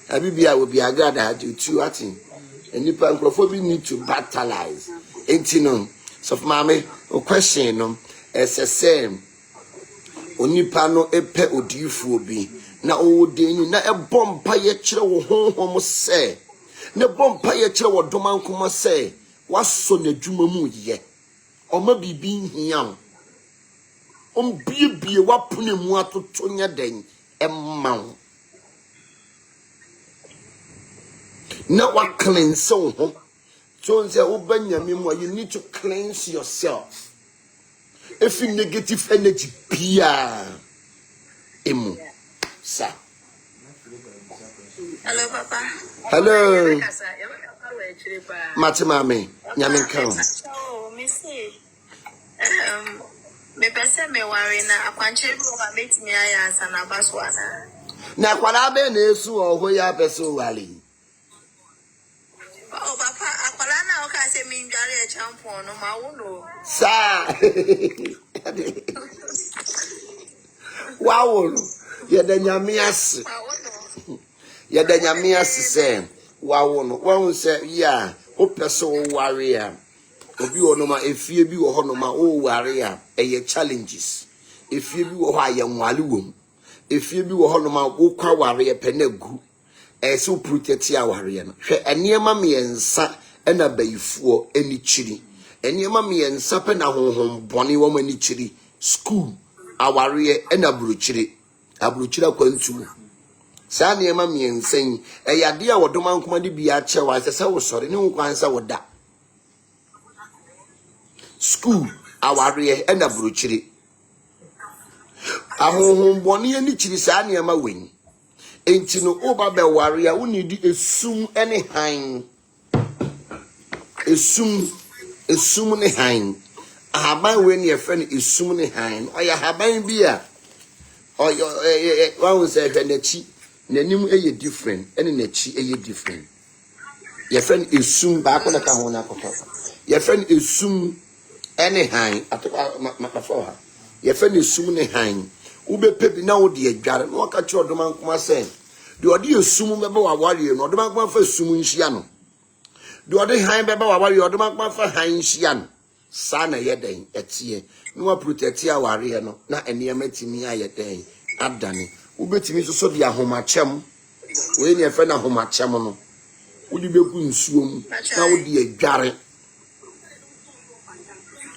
Speaker 1: abibia wo bia agrada to two atin and you need to battleize. Ain't no so mama o question no as the same onipa no epe odifu obi na o deni na e bompa ye kire wo honhom se na bompa ye kire wo domankoma se waso na dwuma mu ye oma bibi hia o biebie wapone mu atoto nya den emma na wa cleanse ho so nse obanyame mu you need to cleanse yourself if negative energy pia emu sa
Speaker 3: hello papa
Speaker 1: hello mame nyame kan
Speaker 3: me say me pese me worry na akwanche bi o ba metimi aya asa na baso ana
Speaker 1: na kwala be na esu oho ya pese wali.
Speaker 3: Oh, papa, akwala na o ka se mi ndware e champion no ma wo no.
Speaker 1: Sa. Wow. Ye da nyame ase. Ye da nyame ase se wow no. Wo se ya, o pese wo ware a. obi onoma efie bi wo honoma o ware a eye challenges efie bi wo ho aye nwale wom efie bi wo honoma wo kwa ware penagu so protect ya ware no hwe eniema miensa na bayifuo eni chiri eniema miensa pe na honhom bone wo mani chiri school aware na buruchiri aburuchira kwantu sa niema miensa yi eyade a wodoma nkoma de bia chewa sese wo sore ne nkwansa woda school aware na buruchiri ahonhom bone ani chiri sa niema wen enti no oba be ware a woni di esum ene han esum ne han ahaban we ne yefe ne esum ne han oya haban bi a oyo wan say hwe nachi nanim eye different ene nachi eye different yefe ne esum ba ko na ka ho na akoko yefe ne esum ene han atoka mafo ha yefe ne esum ne han ube pebi na wo de adware no ka chi odoma nkoma sen de ode esum mebe wa ware no odoma nkoma fa esum nhia no de ode han bebe wa ware odoma nkoma fa han nhia no sa na yeden etie no wa protect ya ware no na enema timi ayeden adane ubetimi so de ahomachem we ne fe na ahomachem no wodi beku nsuom na wo de adware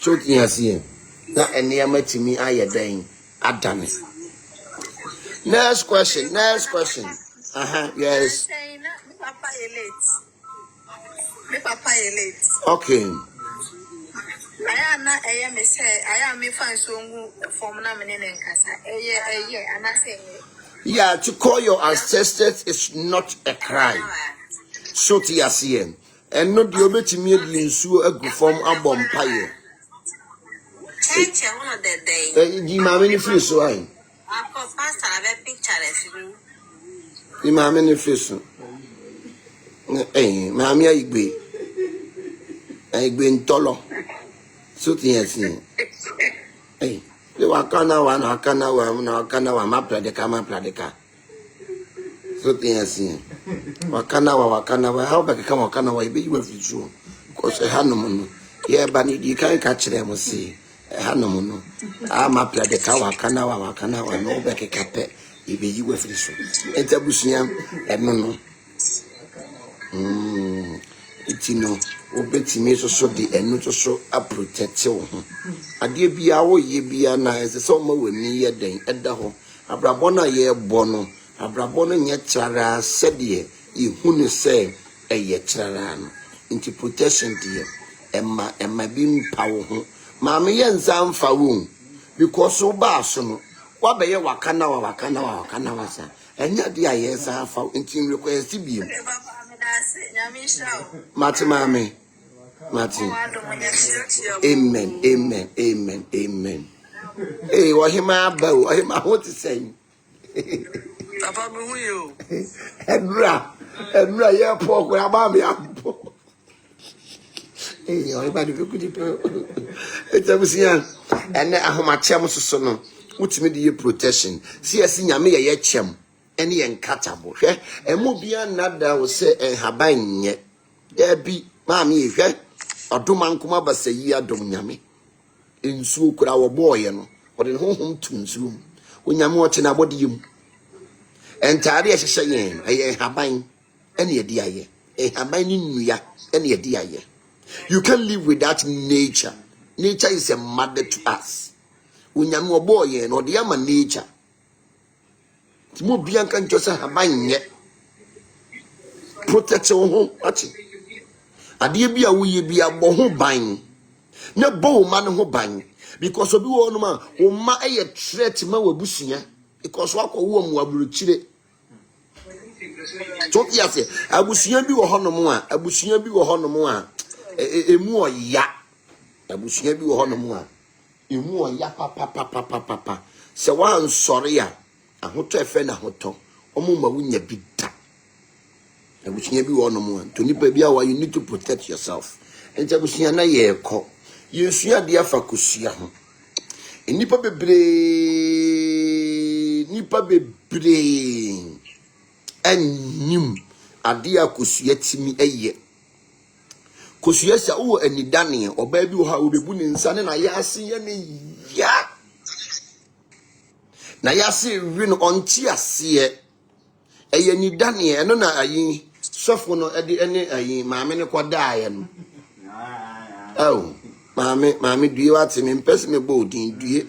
Speaker 1: so tiasie na enema timi ayeden adane. Next question. Yes.
Speaker 3: Me papa late.
Speaker 1: Okay.
Speaker 3: I am me fan so form na me nkasa. And I say
Speaker 1: Yeah, to call your ancestors is not a crime. So tiasie. And no di obetimi adi nsuo agu form abom paye.
Speaker 2: Cheche one of the day.
Speaker 1: Di mama ni free so ai.
Speaker 2: Uncle Pastor have a picture of you.
Speaker 1: Di mama ni free so. Mama igbe. Igbe ntolo. So tiasie. The wakana wa ma pladeka. So tiasie. Wakana wa how back come wakana wa ibe you free because hanom no. Yeah bani di kan ka kire mo si. Hanom no. Ma pladeka wakana wa no back kape ibe you free so. Entabusuya no. Itino obetimi so de enu so a protect wo ho ade bia wo ye bia na ese so ma wani ye den eda ho abrabo na ye bo no abrabo no nye trara sede ye hunu se eye trara no inti protection de emma bi mpa wo ho ma me ye nza mfa wo because wo ba so no wa be ye wakana wa sa enya de aye sa afa inti request bi Martin. Amen. Hey, what him about? Him I want to say.
Speaker 2: Papa me hu you.
Speaker 1: Edra ya pork we aba me ampo. Hey, everybody be good. It's abusian. And ahomachem so no. Utimi de protection. See asi nyame ye chem. Any uncatchable. Emo bia nada wo se haban nye. Ya bi maami ehwe odoma nkoma basayi adom nyame. Ensuo kura wo boye no. Ode ne honhom tunsuo. Onyame wo te na bode yim. Entare ye hye yen eye haban ene ye di aye. Haban ni nuya ene ye di aye. You can't live without nature. Nature is a mother to us. Onyame wo boye no de ama nature. Timo bianca njosa habanye protect your home ati ade bia wo ye bia bo ho ban na bo ma ne ho ban because obi wo no ma wo ma eye threat ma wabusuya because wako wo mu aburuchire to ya se abusuya bi wo honom a emu oya abusuya bi wo honom a emu oya papa se wa nsore a ahoto efe na hoto omuma wunya bida abusunya bi wo no mo to nipa bi awa you need to protect yourself enta abusunya na ye ko yesua de afa kosua ho nipa bebre anyim ade akosua timi eye Kosuasa wo anidane oba bi wo ha obebu ne nsa ne na yase ye ne ya na yase wi no onti ase eye nidane eno na ayi sofo no ede ene ayi maame ne kwodaaye no maame due wate me mpese me bo odin due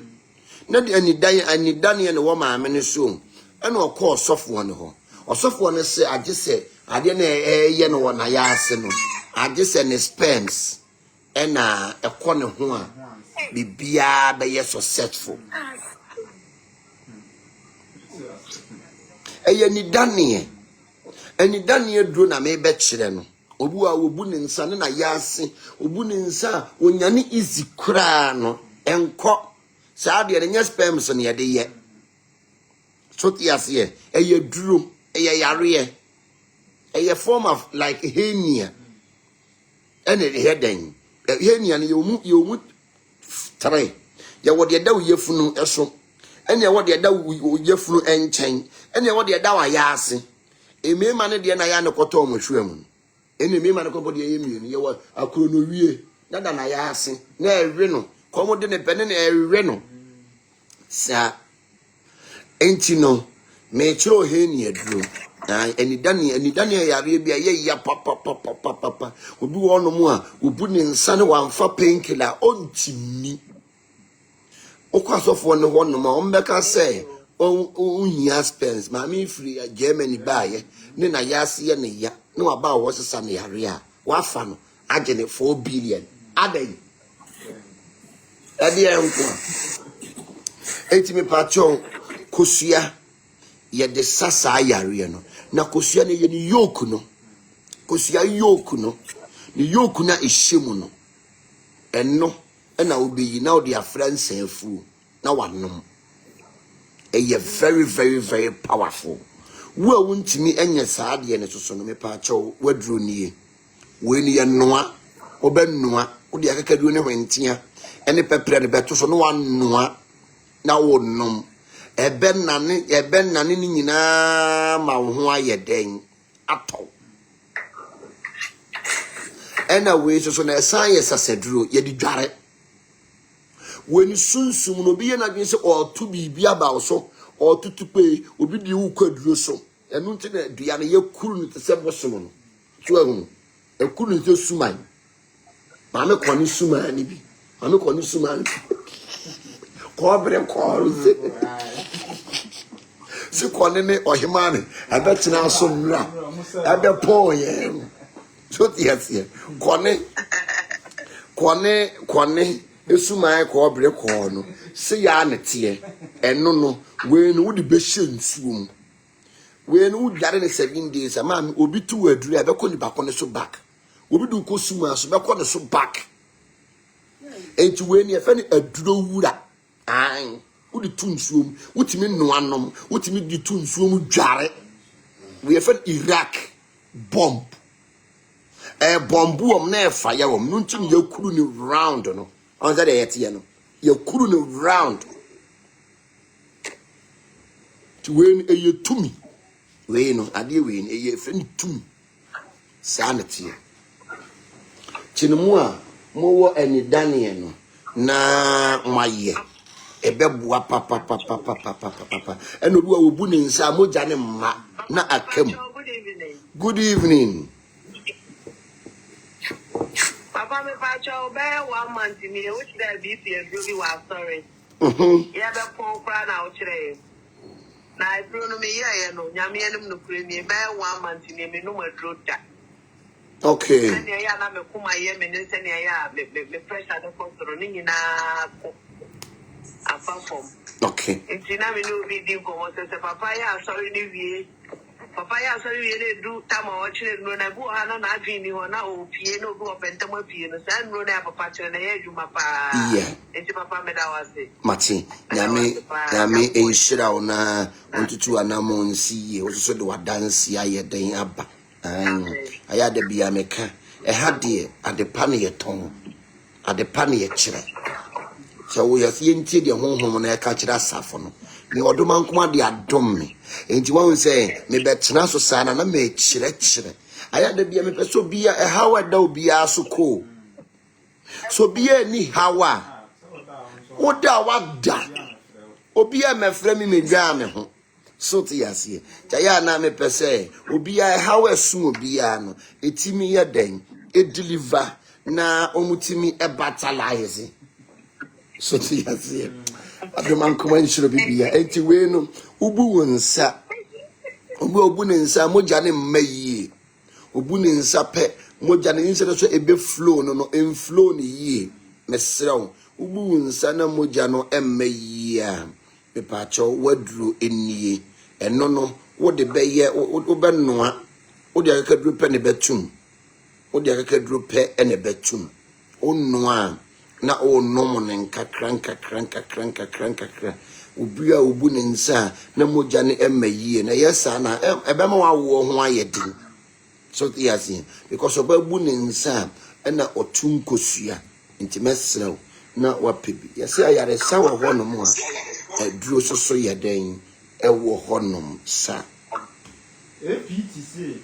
Speaker 1: na de anidane ne wo maame ne so ena okọ sofo ne ho osofo ne se agese ade na eye no na yase no agese ne spends ena ekọ ne ho a bibia be ye successful eye ni danie duro na me be kire no obu a obu ne nsa ne na yase obu ne nsa onyane easy kra no enko saa de ne spends ne ye de ye so tiase eye duro eye yare eye form of like henia ene de heden henia ne yomu tare ya wo de da wo yefunu eso ene wo de da wo yefunu enchen ene wo de da wa yase emema ne de na ya ne koto omohwem ene emema ne kobo de yemienu ye wo akoro no wie na da na yase na ewe no komo de ne pene na ewe no sa enti no me chiro henia duro anidane yare bia ye ya papa obi wo no mu a obu ne nsa ne wamfa painkiller ontimi okwasofo ne ho no ma ombeka say ohia spends ma me free Germany baaye ne na yase ye ne ya ne waba wo sesa ne yare a wafa no age ne 4 billion adai ade enko etimi pacho kosua ye de sasa yare no na kosua ne ye ni yoke no kosua yoke no ni yoke na ehyemu no enno na obeyi na odi afran sanfu na wanom eye very very very powerful wo a wontimi enye saade ne soso no me pa acho waduro nie we ni ye noa obenoa odi akakadu ne hwentia ene pepre ne beto so no wanoa na wonom eben nane ni nyina ma wo ho ayeden ato ena we so na esan ye saseduro ye di dware when sunsum no bi ye na dwen se o to bibia ba wo so o tutupe obi di wo kwaduro so enu nti na dua na ye kuru ni se bosom no so ahun e kuru ni se suman ma me koni suman ni bi ma me koni suman ko bre ko si koni ne ohimane abetina asomra abe pon ye so tiasie koni esumai ko bre ko no se ya ne tie eno no we no wudi be hyensuom we no wudare ne 7 days ama obi tu aduru abe ko ni bakọ ne so back obi du ko suma so be ko ne so back enti we ni efe ni aduro wura an wudi tunsuom wutimi noanom wutimi di tunsuom dware we efe Iraq bomb bombu om na efa ya om no ntim yakuru ni round no on that yet no yakuru ni round to when a tumi we no ade we no e friend tumi sanity chinmu a mo wo anidane no na maye ebebua papa eno bi wa obu ne nsa moja ne mma na akam. Good evening.
Speaker 6: Papa me pacho be 1 month me which there be really was sorry. Yeah be pon kra na o kire. Na ifro no me ye no nyame enim no kure me be 1 month me no madro da.
Speaker 1: Okay.
Speaker 6: And ya na me kuma ye me ne se ne ya me pressure the control ni na ko afafom.
Speaker 1: Okay.
Speaker 6: Intina me no be di ko se papa ya sorry ni wie. Papa ya sorry we do tama o chire no na bu ha na adwini ho na o pie no bu opentama pie no sa no na papa chire na ye adwuma pa.
Speaker 1: Yeah.
Speaker 6: Enti papa me da wase.
Speaker 1: Mati, nyame enhyira wo na ontutu anamo nsiye wo so de wadanse aye den aba. Aya de bia meka e ha de adepa ne yeton adepa ne ye kire. So we yesi enti de honhom na e ka kire asafo no. Ni odoma nkoma de adom me. Enti won say me betena so sana na me kire aya da bia me peso bia e hawa da obia so ko so bia ni hawa oda wada obia mefra mi medwa me ho so te yase ya na me pese obia e hawa su obia no etimi ye den e deliver na omutimi e batalize so te yase ademan kuma nshiro bibia enti we no ubu wonsa obu ne nsa moja ne mmayie obu ne nsa pe moja ne nsa so ebe flow no inflow ne yie mesrew ubu nsa na moja no emmayie a me pa cho waduro enie eno no wo de beye wo be noa wo de akaduro pe ne betum wo de akaduro pe ene betum onnoa na o nom ne nkakra ubia ubu ne nsa na moja ne emmayie na yesa na ebe ma wo ho ayedin so yasi because obabu ne nsa na otunkosua intimesrew na wapebi yesi ayare sa wo honom a duro soso yeden ewo honom sa
Speaker 5: APTC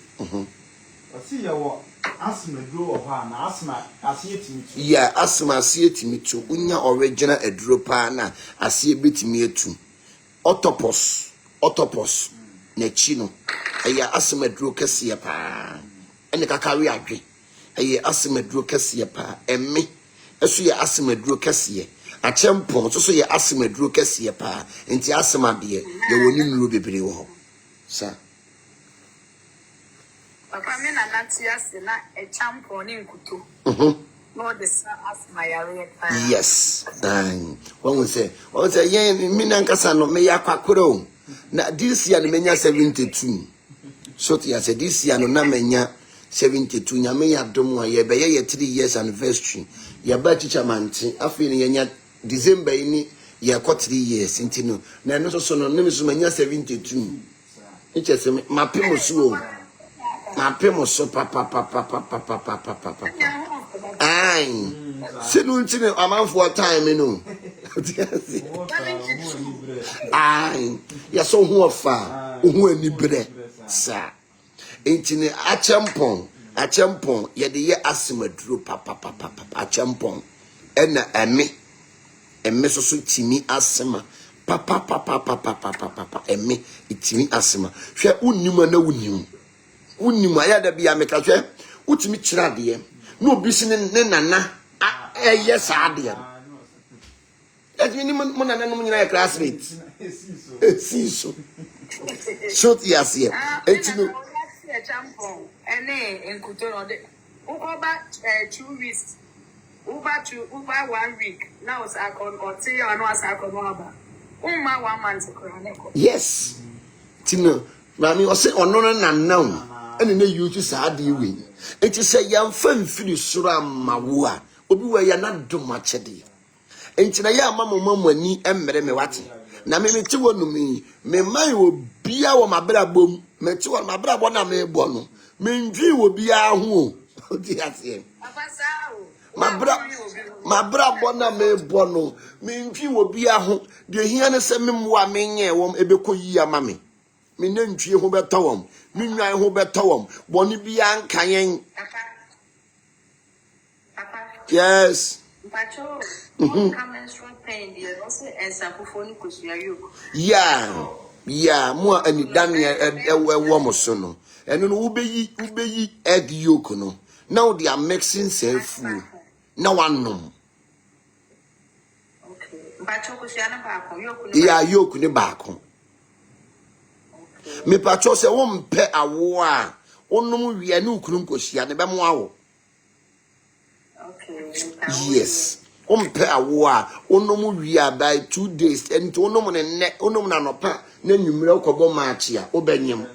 Speaker 5: asi yawo asma duro ho na asma asiye timitu
Speaker 1: ya asma asiye timitu unya original aduro pa na asiye betimi etu octopus na chi no eya asma aduro kese pa ene kakari adwe eya asma aduro kese pa emme esu ya asma aduro kese achempon so ya asma aduro kese pa enti asma de ye woni nuro bebre wo sa
Speaker 3: Papa me na natiase na e champon ni nkuto. No the asma yare pa.
Speaker 1: Yes. One say yen me nankasa no me yakwakoro. Na this year menya 72. So ya say this year no na menya 72 nya me yadom a ye be ye 3 years anniversary. Ya ba chicha manti afi ni yenya December ni ye ko 3 years intino. Na no so no me so menya 72. Eche se mapemo so. Mapemo so papa. Ai. Sinu ntine amanfo time no. Ai. Ya so ho ofa, ho anibre. Sa. Ntine achempon ye de ye asemaduro papa achempon. Ena emme so timi asema. Papa emme itimi asema. Hwe unima na unim. Unim ayada bia meka hwe utimi kirade no obisi ne nana eye saade etimi ni mo nana no nyina classmate esiso short years here etino
Speaker 3: champon ene enkuto no de uba 2 weeks uba 1 week now is akon or say you no as akon aba umma 1 month kroneko
Speaker 1: yes tino mami o say ono nana ene na yuju saade we enti say yamfa mfiri soro amawo a obi wa ya na domachede enti na ya amamma ani emmere me wate na me meti wonumi me man obia wo mabrabom meti wo mabrabo na me bo no me ndwi wo bia ho odi ase mabrabo na me bo no me ndwi wo bia ho de hia ne se memwa menye wo ebekoyi amame me nantwie ho betawom me nwan ho betawom boni bia nkayen yes
Speaker 3: Pacho menstrual pain there also ensampofoni kosua yoke
Speaker 1: yeah mo ani dania ewo mo so no eno no ubeyi egg yolk no now they are mixing self-food now one
Speaker 3: okay Pacho kosua na baako
Speaker 1: yolk ne baako me pacho se wo mpe awo a onum wi ani ukunum kosia ne be mo awo
Speaker 3: okay
Speaker 1: yes mpe awo a onum wi by 2 days and onum ne onum na nopa na nwumre okobo maachi a obanyem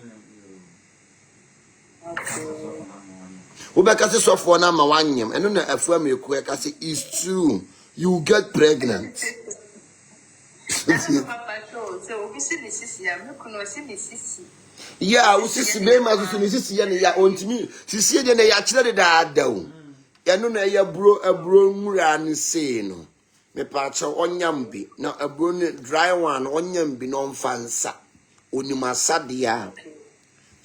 Speaker 1: obekase sofo na ma wanyem eno na afu ameku e kase is true you get pregnant yeah usisi be ma so ni sisi ya ne ya ontimi sisi de ne ya kire de daadaw ya no na ya aburo nwura ne sei no me pacha onyambi na aburo ne dry one onyambi no mfansa onimasa de ya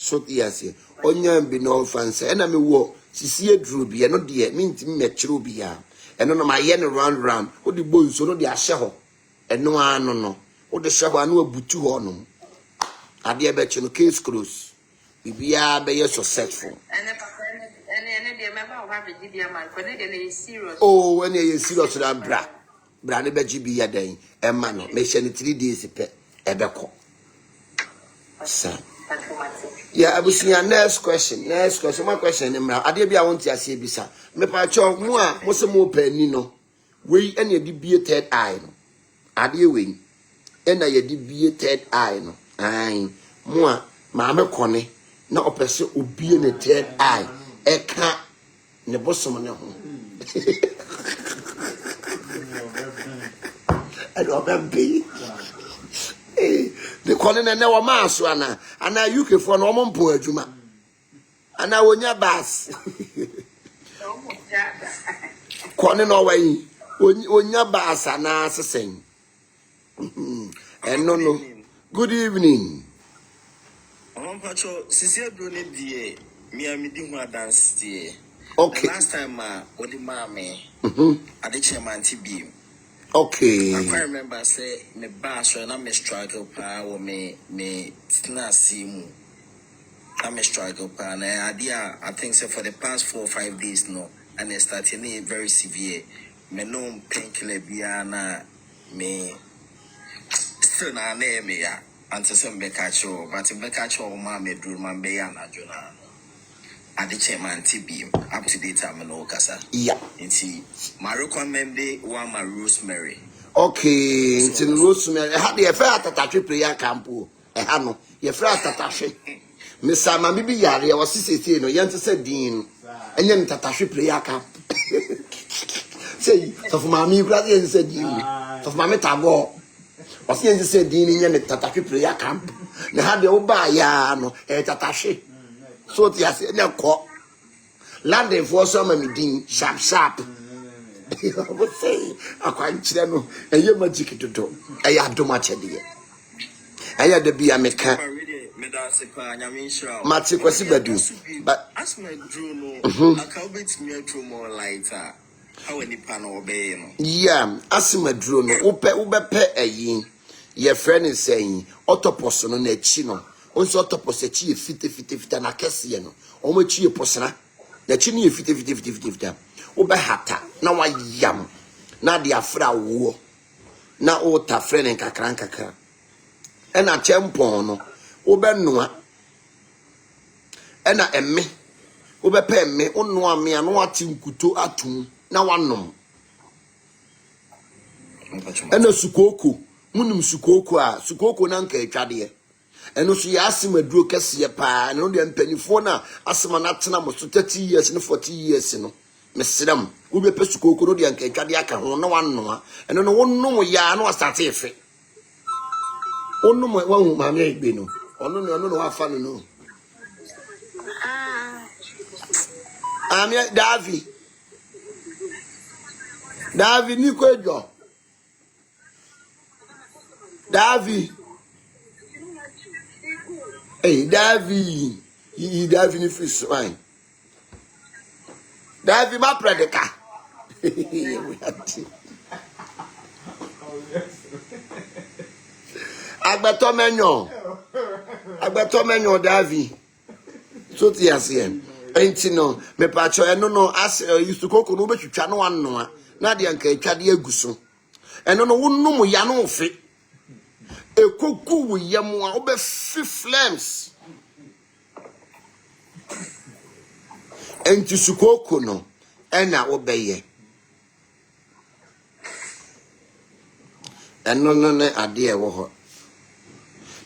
Speaker 1: So yes, onya bi no fancy. And me wo sisi edru bi no de minti metru bi ya. Eno no ma ye no round. Wo di bo nso no de ahye ho. Eno ano no. Wo de hye ho anu abutu ho no. Ade e be chi no case close. Bibia be ye successful. Oh, when you serious na bra ne be gi bi ya dan. E ma no me hye ne 3 days pe e be ko. Sa. Yeah, abusia next question. My question is ade bia won ti ase bisa. Me pa cho mu a mo se mo pani no. We ene di bie third eye no. Ade we ena ye di bie third eye no. Ai mo a ma me kone na opese obie ne third eye. Eka ne bosom ne ho. I don't be. The calling and now mass ana UK for no one poor juma. And I will not bass. Calling away when your bass and assassin. And no. Good evening.
Speaker 7: Patrol, Cecilia Bruni, dear, me and me do my dance, dear.
Speaker 1: Okay.
Speaker 7: Last time, what the mammy, I did chairman TB.
Speaker 1: Okay.
Speaker 7: I can't remember say me bass and I'm a struggle power me snazzy. I'm a struggle power. And I think so for the past 4 or 5 days no, and it's starting very severe. Me no painkiller biana me still na name ya. Until some bekacho, but in bekacho mammy drew my bayana jona. I did chairman TB up to date. I'm no kasa.
Speaker 1: Yeah.
Speaker 7: My recommend one my rosemary.
Speaker 1: Okay, it's in rosemary. Had the affair at a prayer campo. A hano, your friend Tatashi. Miss Sama Bibi Yari, I was 16, no, Yanta said Dean, and then Tatashi prayer camp. Say, so for Mammy, brother, and said you, of Mammy Tabo. Was Yanta said Dean in the Tatashi prayer camp. They had the Obayano, a Tatashi. So yes, no call. Landing for some of me, sharp. I would say, I can't tell you, and you're magic to do. I have too much idea. I had to be a mechanic. Matty was bedu, but
Speaker 7: as my drew no, I can't bet me a true more lighter. How any pan obey?
Speaker 1: Yeah, as my drone, ube pe a yin. Your friend is saying, Autopos on a chino. Also, Autopos a chi 50 and a cassiano. Almost chi a posana. The chini 50. Ube hata na wa yam na dia fra wo na o ta friend en kakra e na chempon no ube noa e na emme ube pe emme onnoa me anu ati nkuto atum na wanom e na sukoko munum sukoko na nka etwade eno so ya asema duro kese pa no de mpanifo na asema na tena mo so 30 years ne 40 years no Mesram, ube pesuko kuro di anke twade aka ho na wanno eno no wonnom ya na wasate efe wonnom wahu ma me egbe no ono no wafa no amia Davi ni kwejo Davi Davi ni fish wine Davi ma predica. Agbeto menyo Davi. So ti ase. Enti no me pa cho eno no as yusukoko no betwitwa no anno a na de anka etwade aguso. Eno no wonnum ya no ofe. Ekoku wo yam a obe flames. Enti sukoko no ena obeye eno no ne ade e wo ho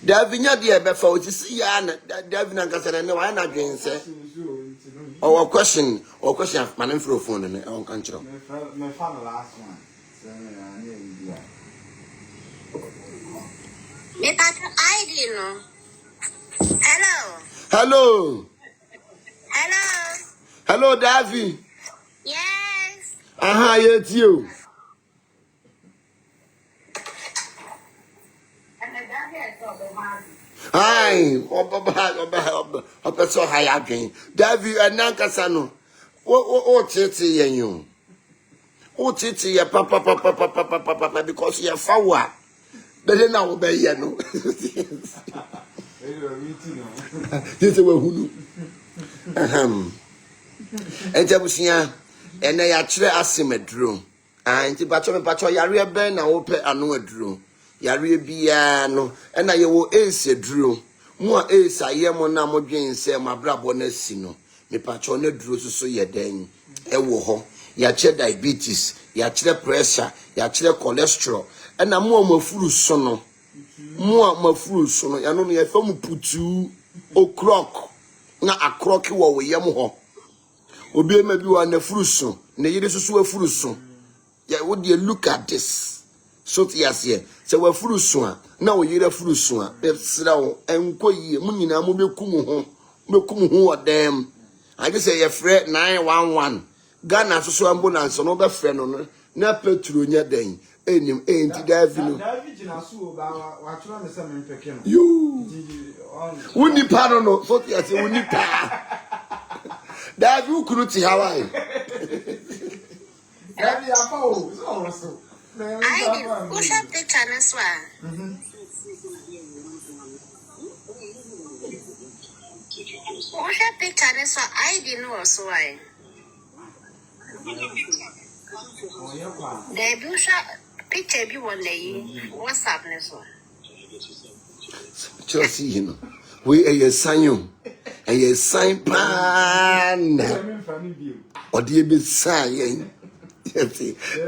Speaker 1: Davinya de e be fa o ti si ya na Davina nkasa ne wa na dwense o question man for phone ne on kan chiro
Speaker 5: me fa the last one so na ne idea
Speaker 3: Me patra ID no.
Speaker 1: Hello Davi.
Speaker 3: Yes.
Speaker 1: Yes you. Hi, oba so high again. Davi anankasa no. O tete yen you. O tete ya papa because you fawa. But now obey ye no. This we hunu. Enjabusia ene ya kire asemedro. Anti pacho yare ben na wo pe anu aduro. Yare bia no na ye wo ese duro. Mu a ese ayemo na modwen se mabrabo na si no. Me pacho na duro so ye den e wo ho. Ya kire diabetes, ya kire pressure, ya kire cholesterol. Na mu mafuru so no. Mu a mafuru so no ya no ye fa mu putu o'clock na akroki wo yem ho. Obi ema bi wa na furu so, na yire so so afuru so. Yeah, would you look at this? So yes, yeah. So we're full soon. Now you're full soon. Let's slow and go ye. Munina will be come home. Them. I just say a fret 911. Ghana so ambulance on other friend on na petrol near them. Ain't David. You wouldn't pardon no. So yes, you wouldn't pardon. David, you couldn't see how I.
Speaker 3: I did. Who shot the channels? Who shot the channels? I didn't know so why. The blue shot picture be one day. What's happening?
Speaker 1: Just see him. We a sign a sign pan. Or the be sign.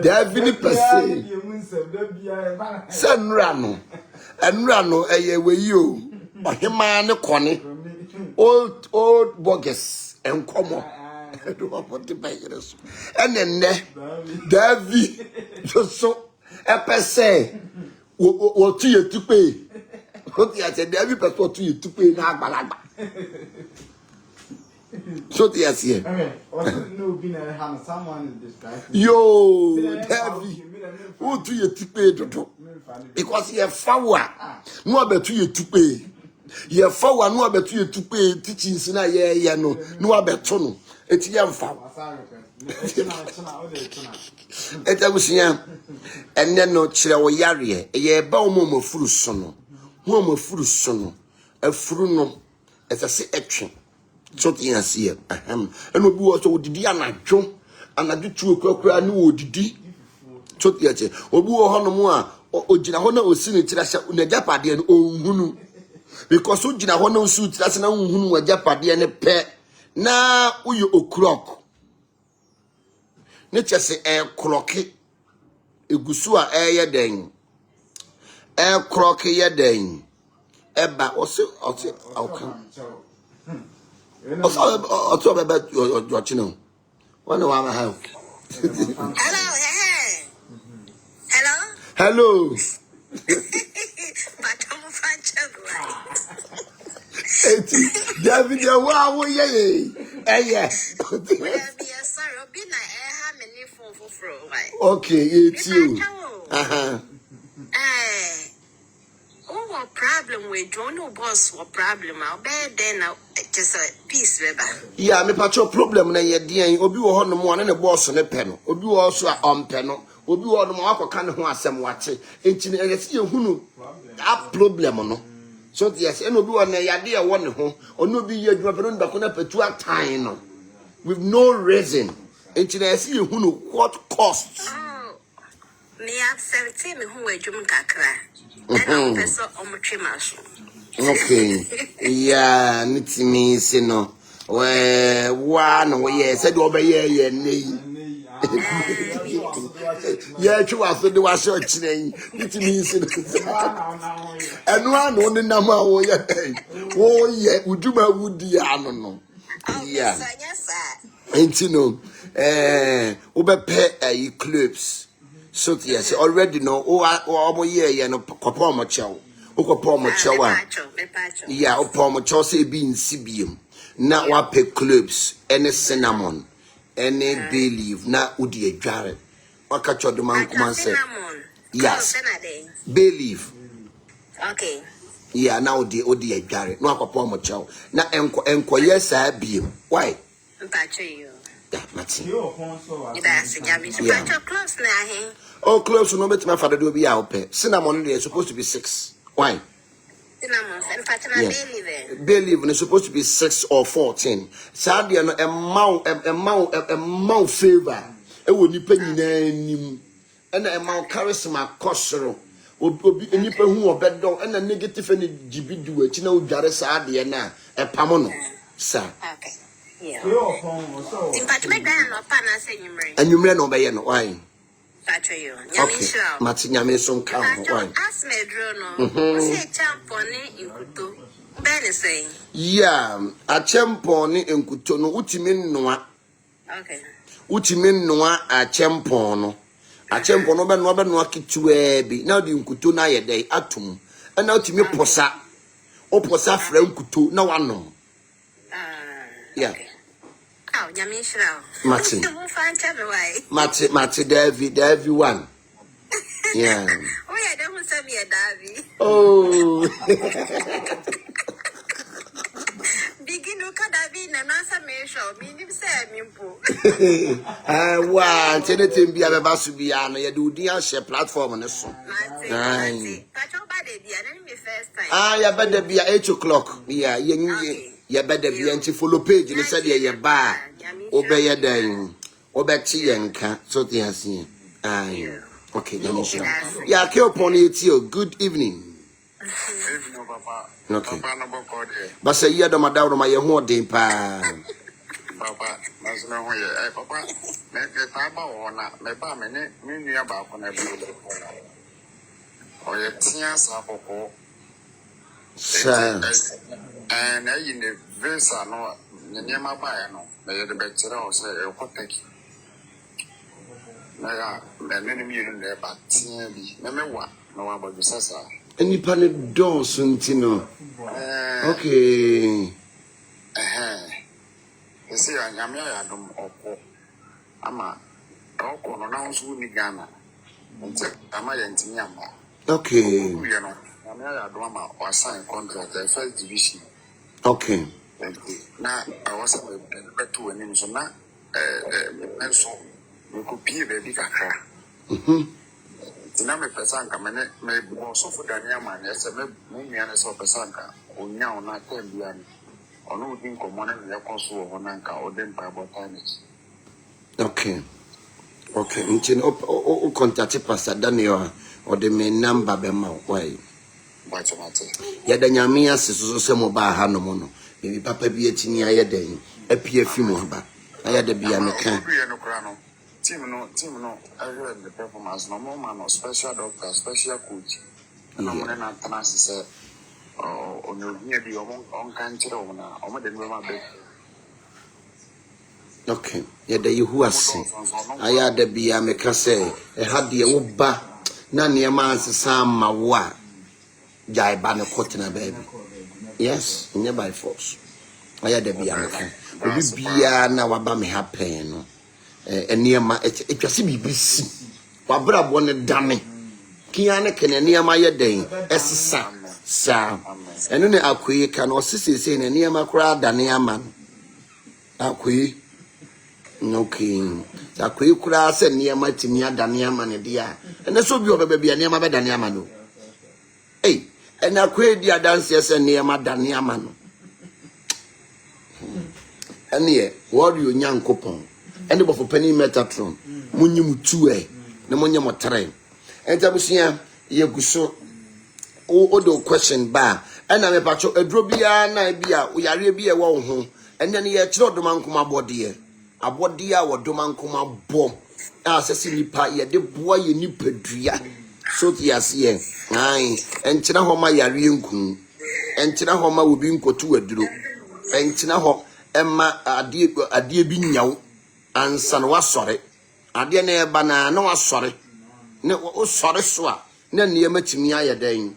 Speaker 1: David per se. Sanrano. And Rano, we you. Or him man, Connie. Old bogus and common. And then David just so a per se. What to you to pay? What you said, David, but what to you to pay now, so yes, yeah. Yo, David, who do you to pay? Because you have power. No better you to pay. You have power, no better you to pay. Teachings in a year, no better no. It's young power. It was young, and then no chill yari. A year bow momo fruit sono. Momo fruit sono. A fruno as a say action. So yes, here. And we also did anadwo anadwo kwakwa ni odidi. So yes, obu ho no mu a ogina ho na osini tira sha na japade no ohunu. Because ogina ho na osu tira sha na ohunu wa japade ne pe na uyo o'clock. Ne chese clock egusu a eye den. Clock ye den. Eba osi okay. What's up about your channel? One of our help. Hello. David, wow, yeah. Okay, it's you.
Speaker 3: What problem with John no boss? What problem? I'll be then just a piece, Weber.
Speaker 1: Yeah, me patch your problem na ye dean obi wo ho no mo na boss ne pe no obi wo so a ompe no obi wo no mo akoka ne ho asem wache enti na yesi ye hunu a problem no so yes and obi wo na yade ye wo ne ho ono bi ye adwuma pe no ndako na patu atan no with no reason enti na yesi ye hunu what costs
Speaker 3: me have 17 me hu adwum kakra.
Speaker 1: Okay. Yeah, it means you know. Well, one way said over here, yeah, you are the was searching. It means and one on the number. Oh, yeah, would you would the no? Yeah, and you know, over pay clips. So yes, already know. Oh, yeah, no, Copomo chow. Okopomo chow. Yeah, Opomo chow say being CBM. Now I pay clubs, any cinnamon, any bay leaf, now Udi Jared. What catch your demand? Come on, say. Yes, bay leaf.
Speaker 3: Okay.
Speaker 1: Yeah, now the adware. No akwapo mo chow. Na enko yes biem. Why?
Speaker 3: Mpacho.
Speaker 1: Yeah, Martin.
Speaker 5: You phone so.
Speaker 3: That's mpacho close na he.
Speaker 1: Oh, close no bet my father do be out pay. Cinnamon they are supposed to be 6. Why?
Speaker 3: Cinnamon and mpacho na baby there.
Speaker 1: Bailey is supposed to be 6 or 14. Sadia no a mouth favor. E wo nipa nyina nim. And a mouth charisma kosoro. Obi nipa hu obedo and a negative any gibidu e na odware saade na e pamono. Sir.
Speaker 3: Okay. Yeah.
Speaker 5: You phone so.
Speaker 3: Mpacho me dan no pa na say nyumre.
Speaker 1: Anwumre no be ye no why?
Speaker 3: Mpacho yo. Nyame shira.
Speaker 1: Mati nyame so nka ho why?
Speaker 3: Asmedro no. O say champone inkuto. Ben say.
Speaker 1: Yeah, a champon ni enkuto no utimi noa.
Speaker 3: Okay.
Speaker 1: Utimi noa a champon no. A champon no be no kitwe bi. Na di nkuto na ye dey atum. E na utimi posa. O posa fra nkuto na wanom. Yeah.
Speaker 3: Oh, nyame shira.
Speaker 1: Mati.
Speaker 3: Mo fan chebe why?
Speaker 1: Mati David one. Yeah.
Speaker 3: Oh yeah, dem say me David.
Speaker 1: Oh.
Speaker 3: Begin ka David na nasa me show. Me nim say me mpo.
Speaker 1: Wa, anything bi abeba so bia no ye do din share platform no so.
Speaker 3: Mati. Kacho ba de bia na me first time.
Speaker 1: Ya beda bia 8 o'clock. Yeah, ye beda bia nti follow page ni say ye ba. Obey dan. Obechi yenka so te asie. Okay, let me show. Yeah, ke upon it you. Good evening.
Speaker 8: Evening, Papa.
Speaker 1: Okay.
Speaker 8: Papa, no book here.
Speaker 1: But say you do madam my ho den pa.
Speaker 8: Papa, that's no way. Papa, me taba ona, me ba me ne nua ba ko na bi. O ye tia sa koko.
Speaker 1: Sir.
Speaker 8: And in the visa no, near my buy no, me the better o say e ko take. Na ya, me ne mi yun there but tia bi. Me wa, no wa ba sasa.
Speaker 1: Any pan door suntino. Okay.
Speaker 8: You see, I am a dum oko. Ama, oko no now so ni Ghana. Ama yentinyama.
Speaker 1: Okay.
Speaker 8: You know, I'm a drama or sign contract the first division.
Speaker 1: Okay.
Speaker 8: Now, I was a to an so now, so we could be a baby kakra. Tiname pesanka me boso fu dania man ese me mumiane so pesanka onya ona tembia ni ono udin komona ne yakonso wo nanka odem pa botanich.
Speaker 1: Okay. Okay, ntin o contact Pastor Daniel or the me number be ma why.
Speaker 8: Bachomate.
Speaker 1: Ya da nyame aseso se mo ba ha no mo no. Bibi papa bi atini aye den. Apie fi mo ba. Aya da bia me kan.
Speaker 8: Team no, I heard the performance. No more man, special doctor, special coach. No more than that. Say, on your near the on country, on the Roma bed.
Speaker 1: Okay, yeah, the you who are saying, I had the bia me can say, a had the uba, none your man's Sam Mawa, Jai Banner Cotina baby. Yes, nearby force. I had the bia me can. We be now about me happy, no. Eniema etwase bibisi wabra bone dame kiane kene niema ye den esesa sa eno ne akoyi ka no sisese ne niema kura dane ama akoyi okay akoyi kura se niema timi adane ama ne dia ene so bi obebe bia niema be dane ama no ena akoyi dia dance se niema dane ama no ene what you nyankopon and for penny metatron, Munim 2 no money more time. And Tabusia, ye guso, odo question bar, and I'm a patch of a drobia, naibia, we are be a wall home, and then ye chod the man come aboard dear. Aboard dear or doman come bomb. As a silly pie, the boy you need pedria. So yes, ye, aye, and Tinahoma Yariunkum, and Tinahoma will be in to a drew, and Tinaho, Emma, a dear being yaw. Ansa no wasore ade na eba na wasore ne o sore so a na niema timi ayeden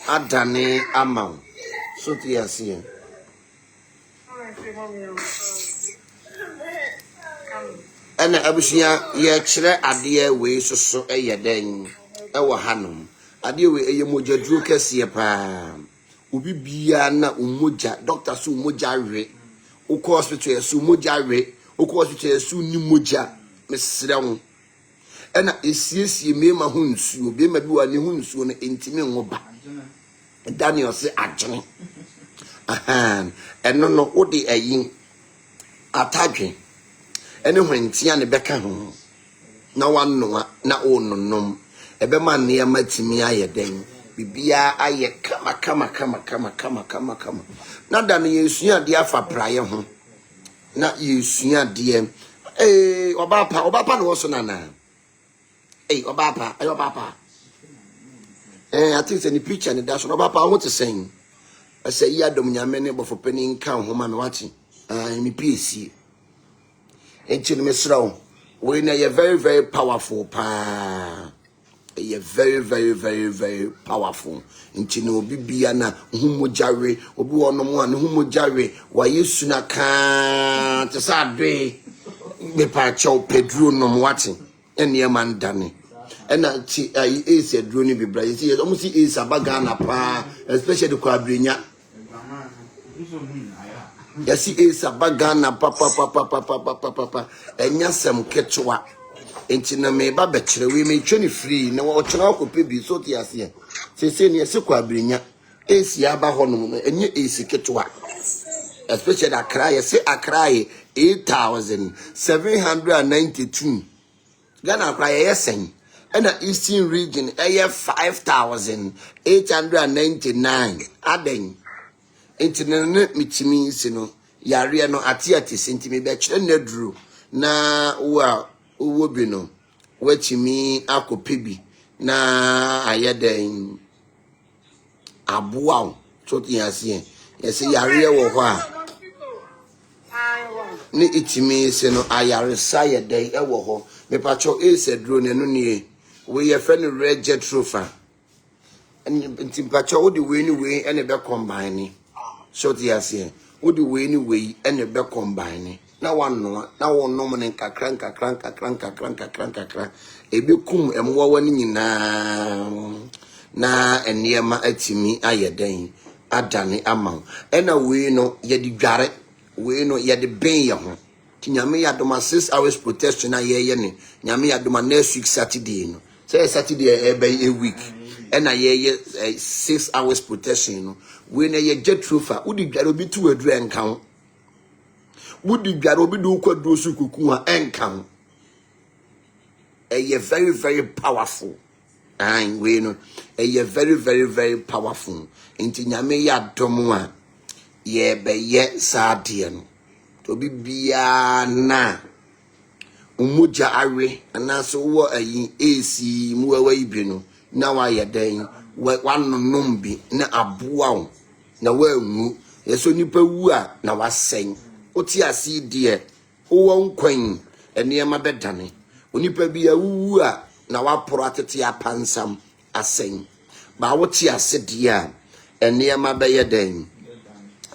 Speaker 1: adane ama so ti ase ana abusia ye kire ade we soso eyeden e wo hanom ade we eye mojaduru kase pa obi bia na umoja doctor so umoja re uko hospital so umoja re uko hospital so ni moja mesrɛ wo ɛna esiesie mema ho nsuo be ma bi wa ne ho nsuo no entimi ngo ba Daniel se agene ɛno no wode ayi atadwe ɛne hwentia ne bɛka ho na wanoa na ononom ɛbɛma ne ma timi ayɛden bibia ayɛ kama na da no yesua de afa praye ho na yesua de obapa no so nana obapa I think any preacher and that's what obapa want to say I say ya dom nyame ne bofo pani nka ho ma me wati me PC enti no mesrawo we na ye very very powerful pa ye very powerful enti no bibia na humojare obi wono mo an humojare wa yesu na ka te sa dwe me pa chaw pedro no mo wati ene man dane ena ti is a drone bi bra you almost is abaga na pa especially the kwabrenya yes is abaga na papa enya sem ketwa enti na me ba bekere we me twani free na wo kyena akope bi so ti ase se ne se kwabrenya esi aba ho no no enye esi ketwa especially the cry say akrai 8792 Ghana cry yesen and the Eastern region, 5,899. Aden. Internet means, Yaria no atiatis, intimate nedru. Na uwobino. Wechi me ako pibi. Na ayeden. Abuaw. Choti yasien. Yesi Yaria woha. Ni itimi seno ayarisa yedei ewoho. Me pacho drone enu nie. We your friend red jet trofa. And Timpacho would the way anyway and a bear combining. So the assay would the way anyway and a bear combining. Now one no man and crank. A big cum and warning na and near my etimi ayadane. Adani amount. And a way no yet the garret, we no yet the bay. Nyame adoma 6 hours protection na ye ne nyame adoma next week Saturday no say Saturday a week and na ye 6 hours protection no we na ye jet trufa wudi dware obi tu aduru enkan wudi dware obi do kwaduro su kuku a enkan ye very powerful and we no ye very powerful enti nyame ya domo a ye be ye saade no to be bia na umuja awe anaso wo ayi esi muwa ibi no na wa yeden wanonom bi na aboa na wanwu yeso nipa wu a na wasen oti ase die wo nkwan enema bedane onipa bia wu a na waporo atete apansam asen ba woti ase die a enema beyeden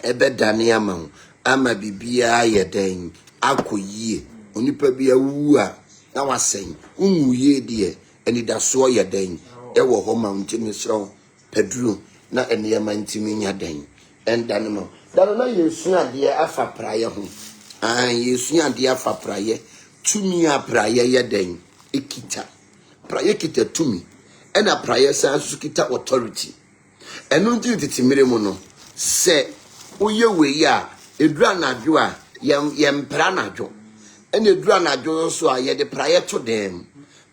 Speaker 1: ebedane ama ama bibia yeden akoyie onipa bia wu a na wasen unwuye de enidaso yeden ewo ho mountain misro pedro na enema ntimi nya den endanemo dano na yesu ade afa praye ho yesu ade afa praye tumi a praye yeden ekita praye kita tumi ena praye san su kita authority eno nti titimire mu no se oye we ya edura nadwo a yempra nadwo ene edura nadwo so a ye de praye to dem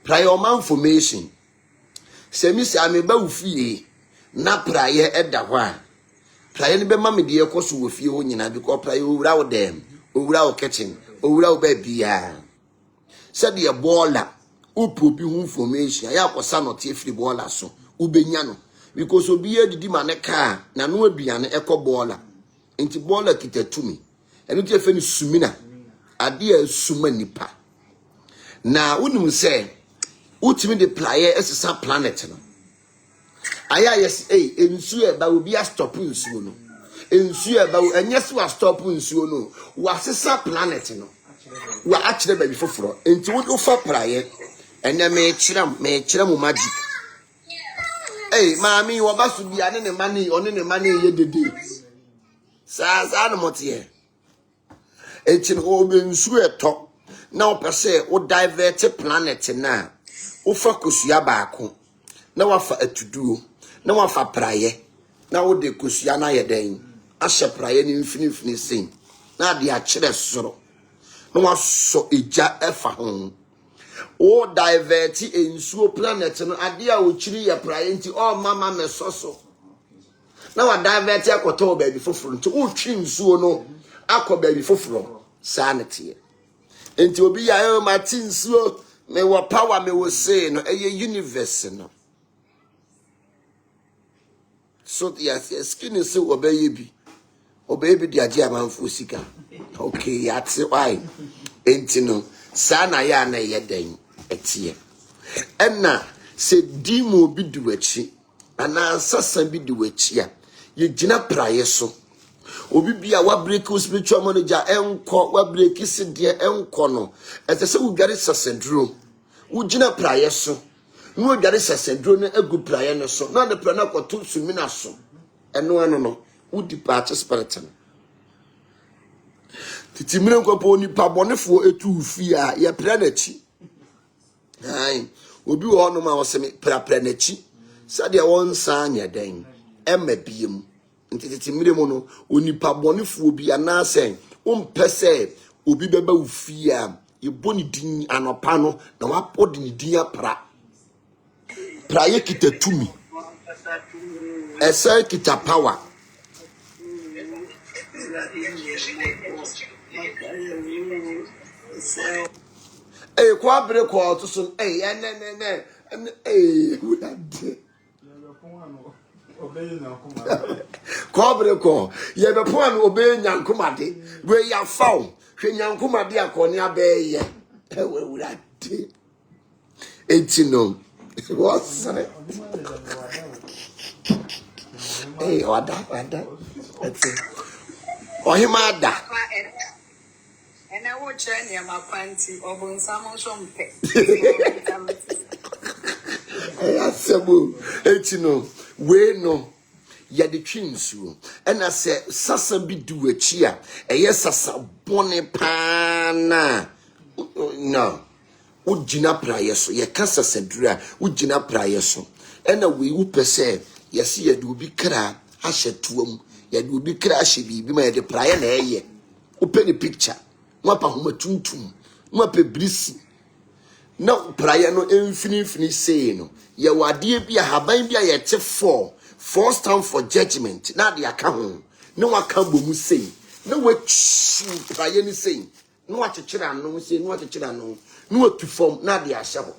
Speaker 1: praye o man formation semi se ameba ufie na praye eda ho a praye ne be ma me de ekoso wo fie ho nyina because praye owura wo dem owura wo kitchen owura wo ba bia said the baller upo bi hu formation ya akosa no tie free baller so ubenya no because obi edidi ma ne car na no aduane ekọ baller enti baller kitatumi enu tie fe ni sumina ade a suma nipa na unum se utimi de player esesa planet no aya yes ensu e ba obi a stop nsuo no ensu e ba enye se wa stop nsuo no wa sesa planet no wa akire ba bi foforo enti wo fa player ene me kire mu magic Hey, mommy, what about to be any money on any money ye did? Says Anamotie. Etin oben sueto. Now per se o divert planet na. O focus ya baako. Na wafa etuduo. Na wafa praye. Na wo de kusia na yeden. Ahye praye ni mfini sin. Na de a kire soro. Na waso eja efa ho. O divert ensuo planet no ade a ochiri ye praye nti o mama mesoso. Na wa divert akoto baby foforo nti o twi nsuo no akọ baby foforo sanity. Enti obi ya mati nsuo me wo power me wo say no eye universe no. So the skin is so obey bi. Obey bi dia dia manfo sika. Okay, yatse why. Enti no sana ya na ye den etie. Enna se dimo bi duachi ana sasa bi duachi a ye gina praye so. Obi bia wa break spiritual manager enko wa break sidie enko no. Ese se udware sasendro. Ugina praye so. No odware sasendro no egu praye no so. Na de pra na kwato sumina so. Eno no udi participate no. Titimire nkwapo ni pabonefo etu fi a ye pra na chi. Ai obi wo no ma wo se me pra na chi. Sade won san nya den. Emma biem. Titimire mo no onipa bonefo bi anase ompese obi beba ufi a ye boni din anopa no na wapodi ni din apra. Praye kita tumi. Esa kita power. Eh kwa bre kwa to so eh ne who that day. Kobre ko ye be po an obey nyankomade we ya faw hwe nyankomade akone abeye e we wurade etino what's eh wada eti ohimada
Speaker 9: and I watch any of my panty or bon salmon sompe.
Speaker 1: Asabu etino we no ya de twinsuo ena se sasa bi du achi a eye sasa bone pana no ugina praye so ye kasa sedura ugina praye so ena we wu pese yesi ye de obi kra ahyetuam ye de obi kra ahye bibi ma ye de praye na eye open the picture mwapa homa tuntum mwapa brisi na praye no emfini say no ye wade bi haban bi ye te four stand for judgment na de aka ho ne waka bomu say na wachi praye ni say na wachechira no say na wachechira no na watu form na de ahye ho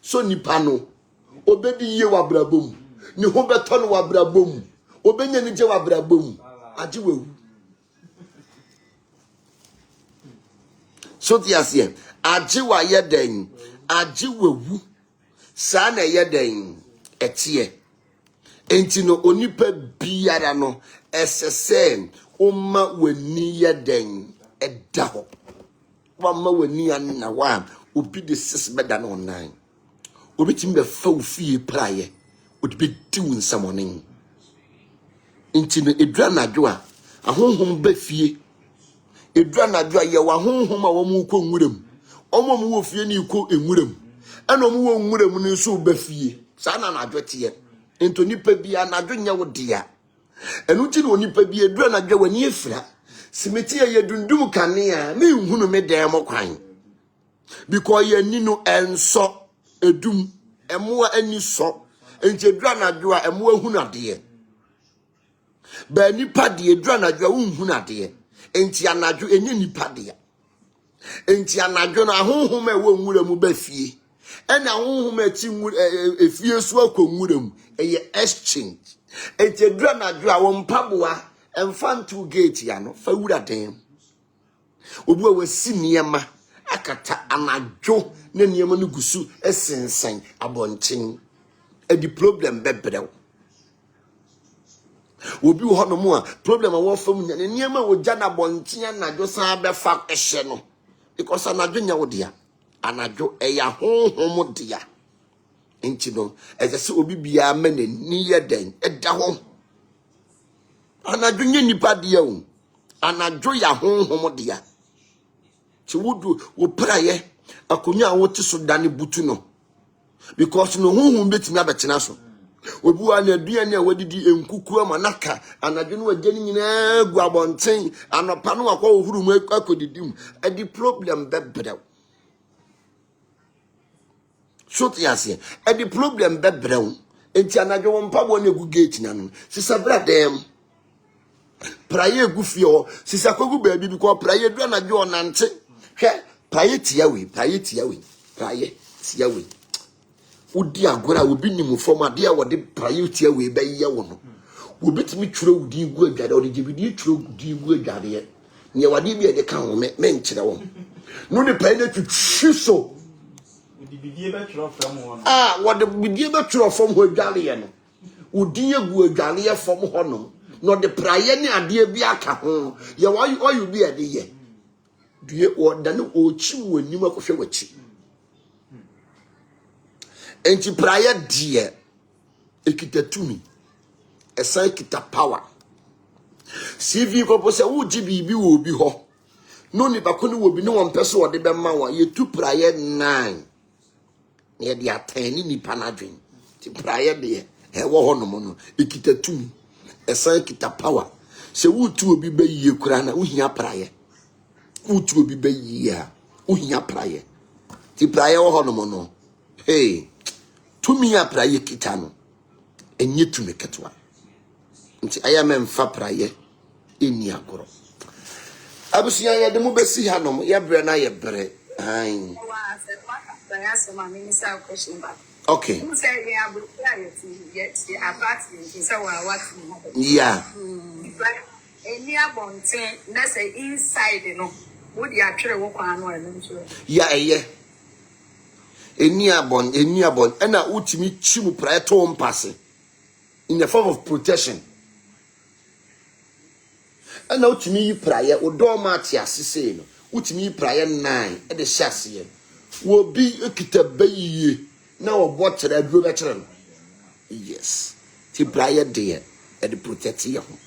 Speaker 1: so nipa no obedi ye wabrabom ni ho beto no wabrabom obenya ni je wabrabom age wewu so tiasie age wa yeden age wewu sa na yeden etie enti no onipa biara no esese umma wani yeden eda ho wamma wani anna wa obi de sis beda no nine obi timbe fa ofie praye odi be diwu nsamonen enti no edra na dwo ahonhom ba fie edra na dwo ye wa honhom a wo mu ko nwuram omo mu wo fie ni ko enwuram ana omo wo nwuram ni so ba fie sa na na dwo tie ento nipa bia na dwo nya wo dia enu ti no nipa bia edra na dwo wani efira simeti ye dundum kanea me nhunu me dem kwan because ye ni no enso edum emoa ani so enti edra na dwo a emoa hunu ade ba nipa de edra na dwo nhunu ade enti anadwo enye nipa de enti anadwo na honhom e wo nwura mu ba fie ena honhom e ti efie so akonwura mu eye exchange enti edra na dwo a wo mpaboa emfantu gate ya no fa wura den obi wa si niema akata anadwo na niema no gusu esensen abonchen e di problem bebrew obi ho no mu a problem a wo fam nya niema wo gya na bonchen anadwo san be fa ehye no because anadwo nya wo dia anadwo e ya honhom dia enti no ese obi bia ma nani ye den eda ho anadwo nye nipa de o anadwo ya honhom de ya ti wudu wo praye akonya a wote so dane butu no because no honhom betimi abetena so obi wa na aduane a wadidi enkuku amanaka anadwo no agye nyina gu abonten anopa no akwa ohuru mu akodidim adi problem bebrew short yase adi problem bebrew enti anadwo wo mpabo na egu gate na no sisa bradem praye gu fie sisa kogu baabi bi ko praye du anadwo onante hwe praye tiawe praye tiawe udi agora obi nimu form ade a wode praye tiawe be ye wo no obetimi twure udi gu adwade ode gibidi twure udi gu adwade ne wade bi e de ka ho me nkyere wo no ne praye na twitwi so
Speaker 5: udi bidie be twure from ho no
Speaker 1: wode bidie be twure from ho adwade ye no udi egu adwade ye from ho no no de praye ne ade bi aka ho ye oyu bi ade ye due odane ochi wonim akohwe wachi enti praye die ekitatumi esa kita power CV ko pose wo gi bibi wo bi ho no ni bakoni wo bi ne won pese wo de be ma wa ye tu praye 9 ne de atani ni panadwen ti praye de e wo ho no mo no ekitatumi esa kita power se wo tu obi be yie kura na wo hia praye wo tu obi be yie a wo hia praye ti praye wo ho no mo no hey tumi a praye kita no enye tumi ketwa nti aya memfa praye eni akoro abusuya ye de mo besi hanom ye bre na ye bre han okay yeah
Speaker 9: Any abonten na say inside no wo di atwere wo kwa no eno nso
Speaker 1: ya eye eni abon na utimi chimu praye to mpase in the form of protection na utimi yi praye odo ma ati asese no utimi yi praye 9 e de hyase wo bi ekita bayiye na wo botere aduro be kire no yes ti praye de e de protect ye ho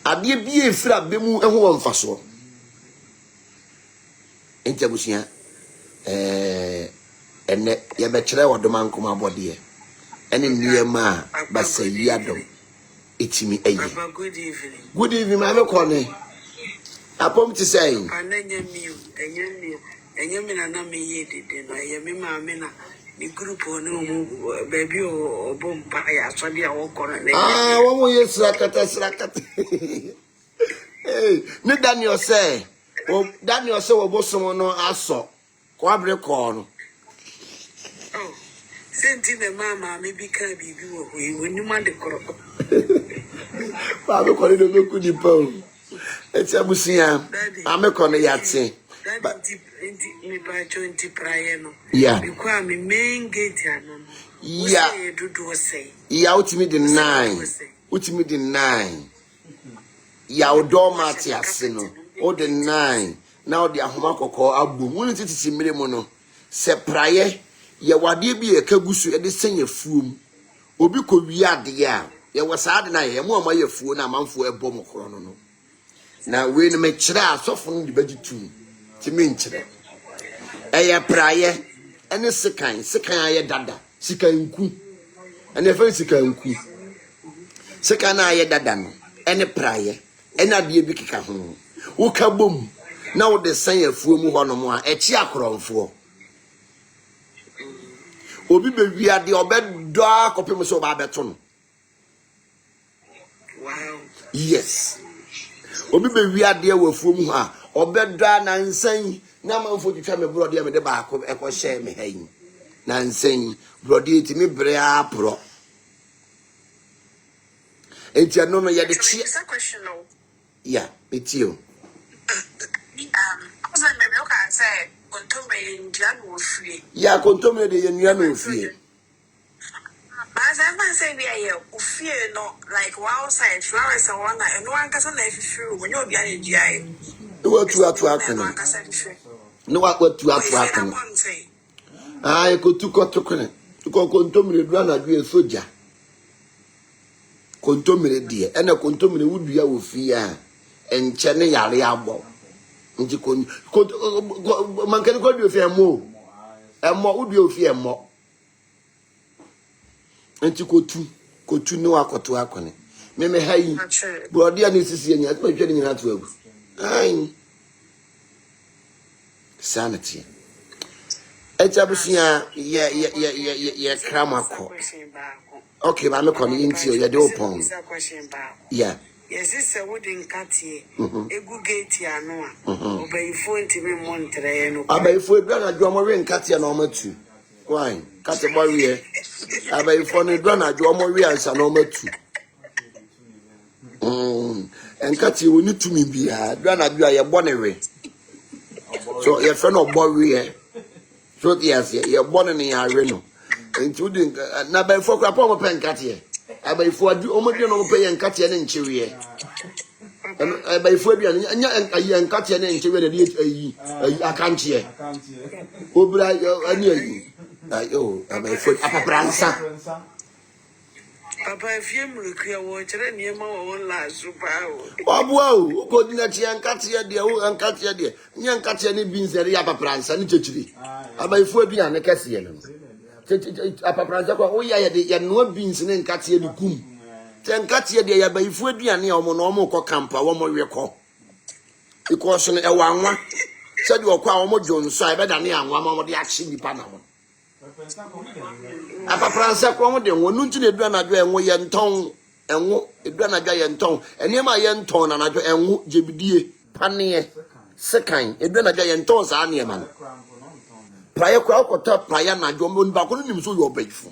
Speaker 1: ade bi efira bemu eho mfaso entabusia ene ye be kire wodoma nkoma abode ene niema basayi adom etimi ayi good evening my mekone apom ti say
Speaker 2: ananya mi enye mi na na me ye dede no ye mi ma me na ni group onu baby obompa ya so dia wo kono na
Speaker 1: wo mo ye srakata hey ni Daniel say wo bosom no aso ko abre ko no
Speaker 2: oh senti na mama me bi ka bibi wo ho woni ma de koro
Speaker 1: ba be ko ni do be ku di pa eti abusia ameko no yate
Speaker 2: but me ba 20 prayer no
Speaker 1: yeah
Speaker 2: because me main gate ano
Speaker 1: yeah
Speaker 2: do say
Speaker 1: yeah utimi the 9 yeah odo mati ase no o the 9 now the ahoma kokko agbo woni tititi mere mu no se praye ye wade bi e kagusu e de senya fuom obi ko wi ade a ye wasade na ye mo amaye fuo na amanfo e bom koro no na we no me kire asofo no de bagitu ti me nkire eye praye ene sekan aye dada sikan nku ene fa sikan nku sekan aye dada no ene praye ene ade bi keka ho wo ka bom na wo de senya fuo mu ho no mo a echi akoromfo obi be wi ade obedo akopem so ba beto no
Speaker 2: wow
Speaker 1: yes obi be wi ade wafuo mu ha obedo na nsan na manfo twitwa me brode me de ba akọ ekọ share me hayin na nsan brode ti me bre apro enti no ye de chi
Speaker 9: question no
Speaker 1: yeah etio
Speaker 9: cuz I maybe can say kontomre indian wo free
Speaker 1: ya kontomre de ye nua no fie
Speaker 9: but I man say we are ofie no like outside flowers and one and one kasa na free when you be an GI
Speaker 1: wo tu atu akono no wa tu atu akono ai ko tu ko to kono Ko kontomire dura na dwe soja. Kontomire die. Ena kontomire wudua wo fi a enche ne yare abo. Nti kon man kan ko dua fi emo. Emo wudua fi emo. Nti kotu ne wakoto akone. Me hayi. Brodi ani sisi anya atma hwe ni na to agu. Ai. Sanity. Echabusia ye kramako. Okay, ba me kono inti o ye de opon. Yeah.
Speaker 2: Yes, it's a wooden catty. A good gate ano a. Obey phone to me montre no.
Speaker 1: Abayfo edra na dwo mo we nkate na o matu. Why? Kate boy we. Abayfo no edra na dwo mo we ansa na o matu. Nkate woni tumi bia, edra na dwo ye bone we. So ye friend of boy we. So yes, ye bone ne ya we no. Including na abayfo kwa pa mo pen kate. Abayfo adu o mo de no mo pen nkate ne nchewe. Abayfo aduane anya nkate ne nchewe na de ayi akanche. Obra ani ayi. Ayo abayfo apapransa.
Speaker 2: Papa, if you look here, watch it, and you won't last super.
Speaker 1: Obo ko dina chi nkate ya de o nkate ya de. Nya nkate ne binzeri apapransa ne chechiri. Abayfo aduane kase ye no. Apapransa kwa o ya de ya no beans ne nkate ne kum. Te nkate de ya bayifu aduane a omo no omo ko kampa wo mo wekọ. Because no e wanwa. Se de okwa omo jonso a be da ne anwa ma mo de achi nipa na mo. Apapransa kwa mo de wonu nti ne aduane adwo enwo ye nton enwo aduane adwo ye nton ene ma ye nton na adwo enwo jebidie paneye sekan aduane adwo ye nton sa ne ma. Prayer kwa okota prayer na adwo mo ba ko nim so yo bayifu.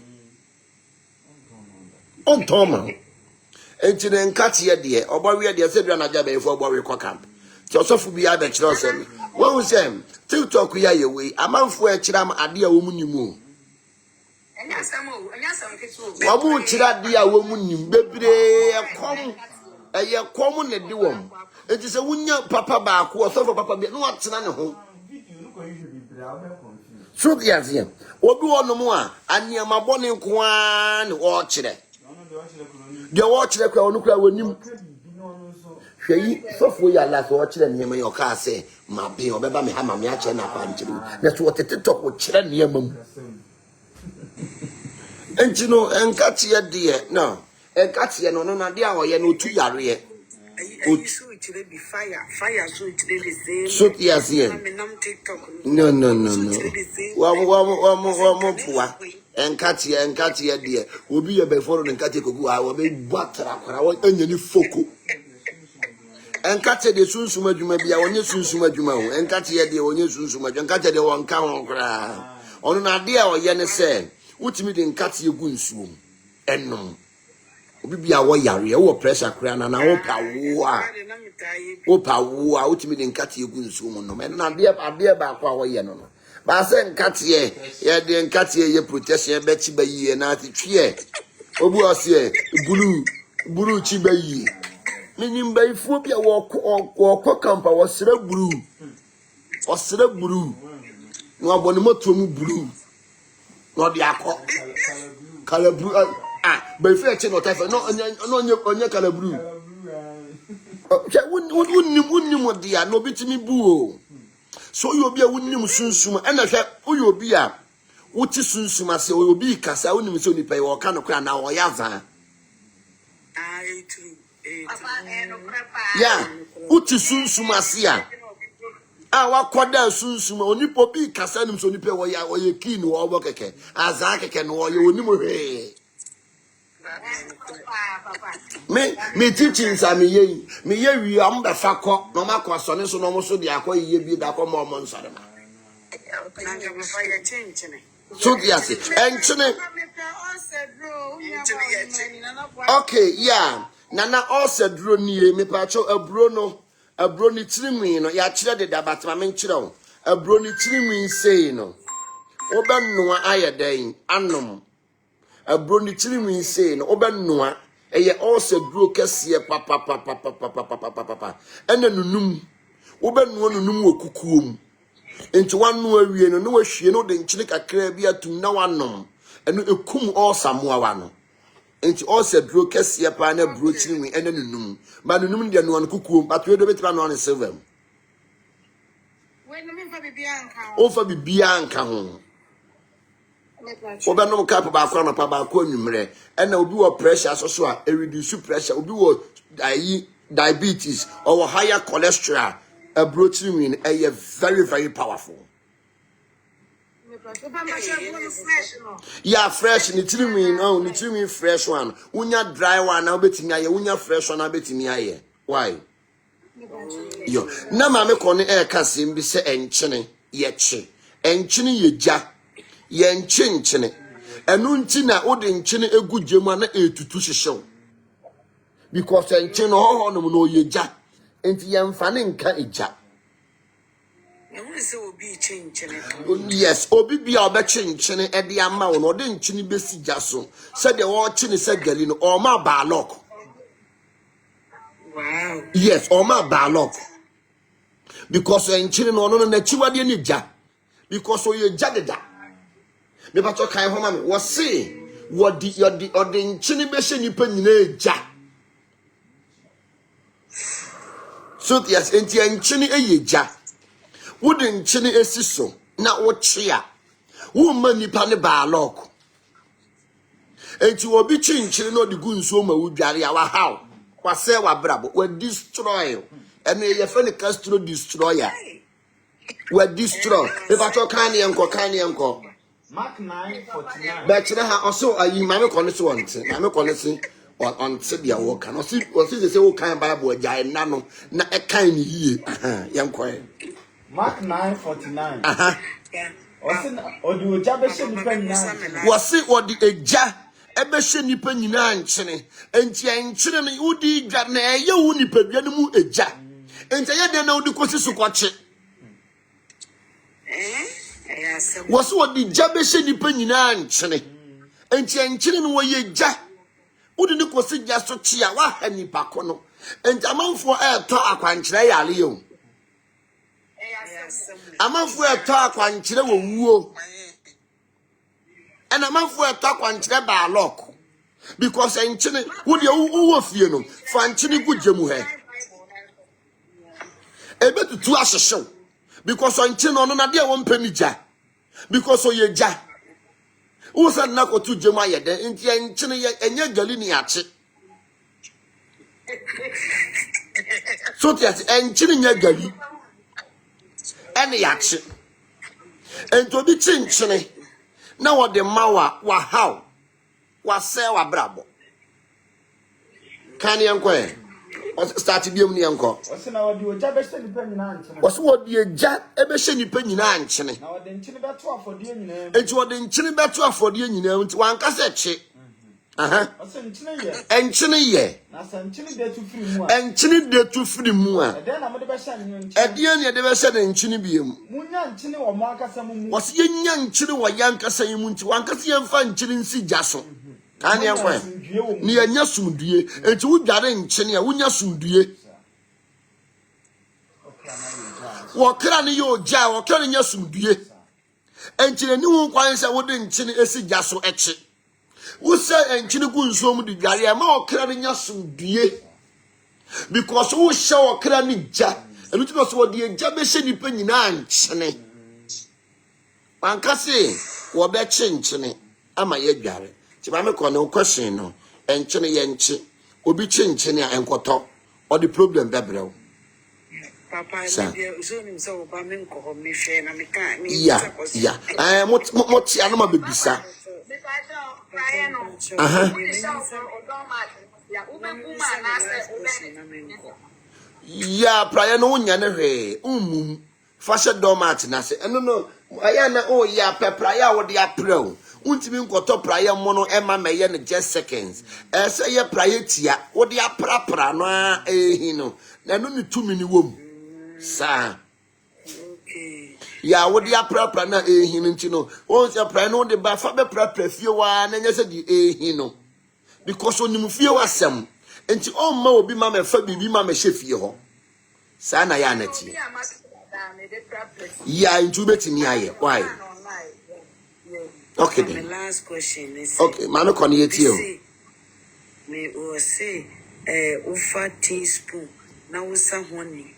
Speaker 1: On toma. Enti ne nkate ye de obawe de se aduane adwo bayifu obawe kwa camp. Ti osofu bi ya be kire osem. Won sem TikTok ya ye we amanfo e kire am ade a wo mu nimu. Wabu kira dia wo mu nim bebre ekom eyekom ne de wom enti se wunya papa ba ko osofo papa bi no atena ne ho so dia zia obi wonom a aniama bone nko a ne wo kire de wo kire kwa onu kwa wonim hweyi sofo ya la so kire niam ye o ka se ma bi obeba me ha ma me a kire na kwa nkire na so TikTok wo kire niam mu Enchino enkati ye de no enkati ye no na de a oye no tu yare ye
Speaker 2: So it will be fire so it will be the same.
Speaker 1: so yes ye no wa puwa enkati ye de obi ye be foro enkati kogu a wo be batara kwara wo anyani foko enkati de sunsun adwuma bia wonye sunsun adwuma ho enkati ye de wonye sunsun adwuma enkati de won ka ho kwara onu na de a oye ne se utimi de nkate egu nsuom ennom obi bia wo yare wo pressure kra na wo pa wo a utimi de nkate egu nsuom no me na de ba kwa wo ye no ba se nkate ye de nkate ye protection be chi ba yie na atwe obu ose buru chi ba yie minim ba ifu bia wo kampa wo sere buru no abone moto mu buru no di akọ kalabru ba ife eche no tafa no onye kalabru che wunnim dia no bitimi bu o so yobi a wunnim sunsum na hwe oyobi a wuti sunsum ase oyobi kasa wunnim so nipa wo ka no kra na wo yaza ya wuti sunsum ase a wakoda sunsum onipo bi kasa nim so nipa wo ya oye kin wo obo keke aza keke no wo ye onim hwe me teaching sa me ye wi am be fakọ no makọ so ne so no mo so de akọ ye bi da kọ mo mo nsare ma
Speaker 2: Nanga baba ya chenchene.
Speaker 1: so yes enchene okay yeah nana also dro nie me pa cho abro no abro ni tirinwi no ya kire de dabatma me nkire o abro ni tirinwi sei no obannoa ayedan anom abro ni tirinwi sei no obannoa eye also dro kese papa ena nunum obannoa nunum okukuom enti wanu awie no na wahwie no de nkire kakra bi atum na wanom eno ekum all samoa no enti all se duro kese pa na bro chinwi ene nunum ma nunum de no kukuom but we do betra no on silver
Speaker 3: When me fa bibia nka
Speaker 1: o fa bibia nka ho obenom cap ba kwa no pa ba kwa nwumre ena obi wo pressure so a e reduce pressure obi wo diabetes or higher cholesterol a protein is very very powerful. Yeah, fresh nutrient oh nutrient fresh one unya dry one na obetimi aye unya fresh one na obetimi aye why yo na ma me kone e kasem bi se enchene ye chi enchene ye ja ye nchene enu nti na ode nchene egu jemu na etutu hyehyew because enchene ho no no ye ja enti ye mfa ne nka eja. Yes, obi bia obechinchene e de ama wo no de nchini besi jaso said the wo chini said gali no o ma ba lock.
Speaker 2: Wow.
Speaker 1: Yes, o ma ba lock. Because nchini no no na chiwade ni ja. Because o ye jadeda. Me ba to kan ho ma me wo se wo di ode nchini be hye nipa nyina eja. So yes, enti nchini eyeja. Wouldn't chini esiso na ochia wo ma nipa ne ba lock enti obi chinchiri no de gu nso ma wudware ya wa how wa se wa brabo wa destroy ene ye fe ne castro destroyer wa destroy if I talk kan enko
Speaker 5: Mark 9:49
Speaker 1: ba kire ha also ayi ma me kone so wonte na me kone si on se dia wo kan o si se wo kan bible agya na no na e kan ni yie yenko
Speaker 5: Mark 9:49. Yeah. Odi oja be hye nipa nyina.
Speaker 1: Wose odi eja ebe hye nipa nyina nkyene. Enti enkyene no udi dwa na eye wu nipa dwa no mu eja. Enti ye de na udi kosi sukwache. Wose odi ja be hye nipa nyina nkyene. Enti enkyene no wo ye ja. Udi ni kosi ja so chia wa ha nipa ko no. Enti amanfo e to akwankyere yale yo. Amanfo eto akwankyere wo wuo and amanfo eto akwankyere ba lock because enkyene wo de wo fie no fa nkyene gujemu he ebetutu ahyehyew because enkyene no na de wo mpanija because o ye ja wo san na kotu jemu ayede enti enkyene ye enye gali ni ache so tiati enkyene nya gali ene yache ento bi chinchene na wo de mawa wa how wa se wa brabo kan yanko e start biem ni yanko
Speaker 5: Wose na odi oja be hye nipa nyina nkyene.
Speaker 1: wose wo de eja e be hye nipa nyina nkyene
Speaker 5: Na odi nkyene be to afodie nyina.
Speaker 1: enti wo de nkyene be to afodie nyina nti wan ka se che
Speaker 5: Wose nkyene ye.
Speaker 1: enkyene ye
Speaker 5: Na sa nkyene de tu firi mu a.
Speaker 1: enkyene de tu firi mu a
Speaker 5: Ede na mo de be hye nkyene.
Speaker 1: ede ne de be hye de nkyene biem
Speaker 5: Munya nkyene wo mo akasa mu.
Speaker 1: wose ye nya nkyene wo yankasa yimu nti wan ka se ye mfa nkyene nsi jaso kan yanko e ni anya sumdue enti wudware nkyene a wunya sumdue wokra ne yo ja wokra ne nya sumdue enti ni wu kwan se wode nkyene esi jaso eche wuse enkyene gu nso mu de dware e ma wokra ne nya sumdue because wo hye wokra ne ja enu ti so wode ja be hye nipa nyina nkyene wankase wo be chenkyene ama ye dware ti ba me ko no question no enkyene ye nche obi chenkyene a enkoto or the problem bebrew
Speaker 2: Papa, so ba me nko me hwe na me kan me
Speaker 1: yeah mo ti anoma bebisa yeah prayer no nya ne hwe fashion domat na se eno no aya na o ya prayer wo de aprel untimi nkoto prayer mo no ema meye ne just seconds say ye prayer tia wo de aprapra no ehi no na no ni 2 minutes wom sa ya wo de aprapra na ehi no nti no o se prayer no de ba fa be prapra fie wa na nya se di ehi no because onim fie wa sem nti o ma obi ma me fa bibi ma me hye fie ho sa na ya na ti ya ntu betimi aye why Okay,
Speaker 2: My
Speaker 1: then.
Speaker 2: last question is.
Speaker 1: Okay, Mama Connie,
Speaker 2: me or say, ufa teaspoon, now usa honey,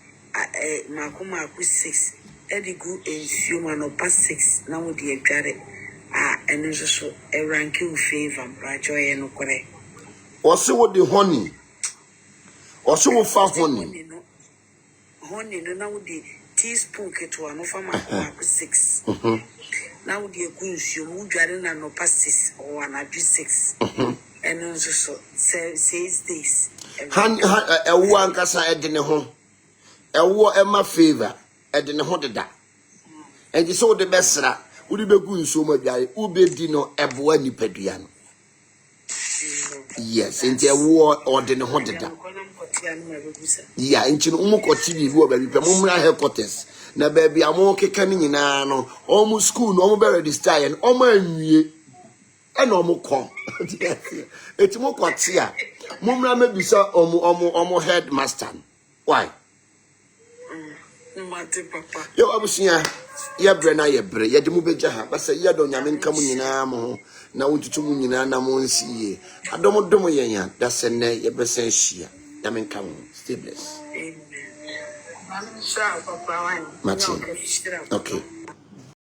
Speaker 2: makuma 6, Eddie go and human or past 6, now dear Garrett, and also a ranking favor, right? Joy and correct.
Speaker 1: Also, what the honey? Also, for honey.
Speaker 2: Honey, no, now the teaspoon get to an offer makuma 6. Now the goose, you would rather than no past 6 or an address 6. And also says this.
Speaker 1: A one cassa at the home. A war Emma favor at the home da. And you saw the best, would be good so much. Ube dino a buoni pediano. Yes, in the war or the home da. Yeah, in Chinumuko TV, baby, Pamura headquarters. Na baby, I'm okay coming in an almost school, no better this time, and oh my. And almost come. It's more quite here. Mumra may be so almost headmaster. Why?
Speaker 2: Papa.
Speaker 1: Yo, I was here. Ya brena ye bre. Ya de mubeja. But say ya don't yamin come in amo. Na wutu tu munina na monsi ye. Adomo domo ye. That's a ne ye besen shia. Yamin come. Stay blessed.
Speaker 2: Amen. Papa.
Speaker 1: Okay.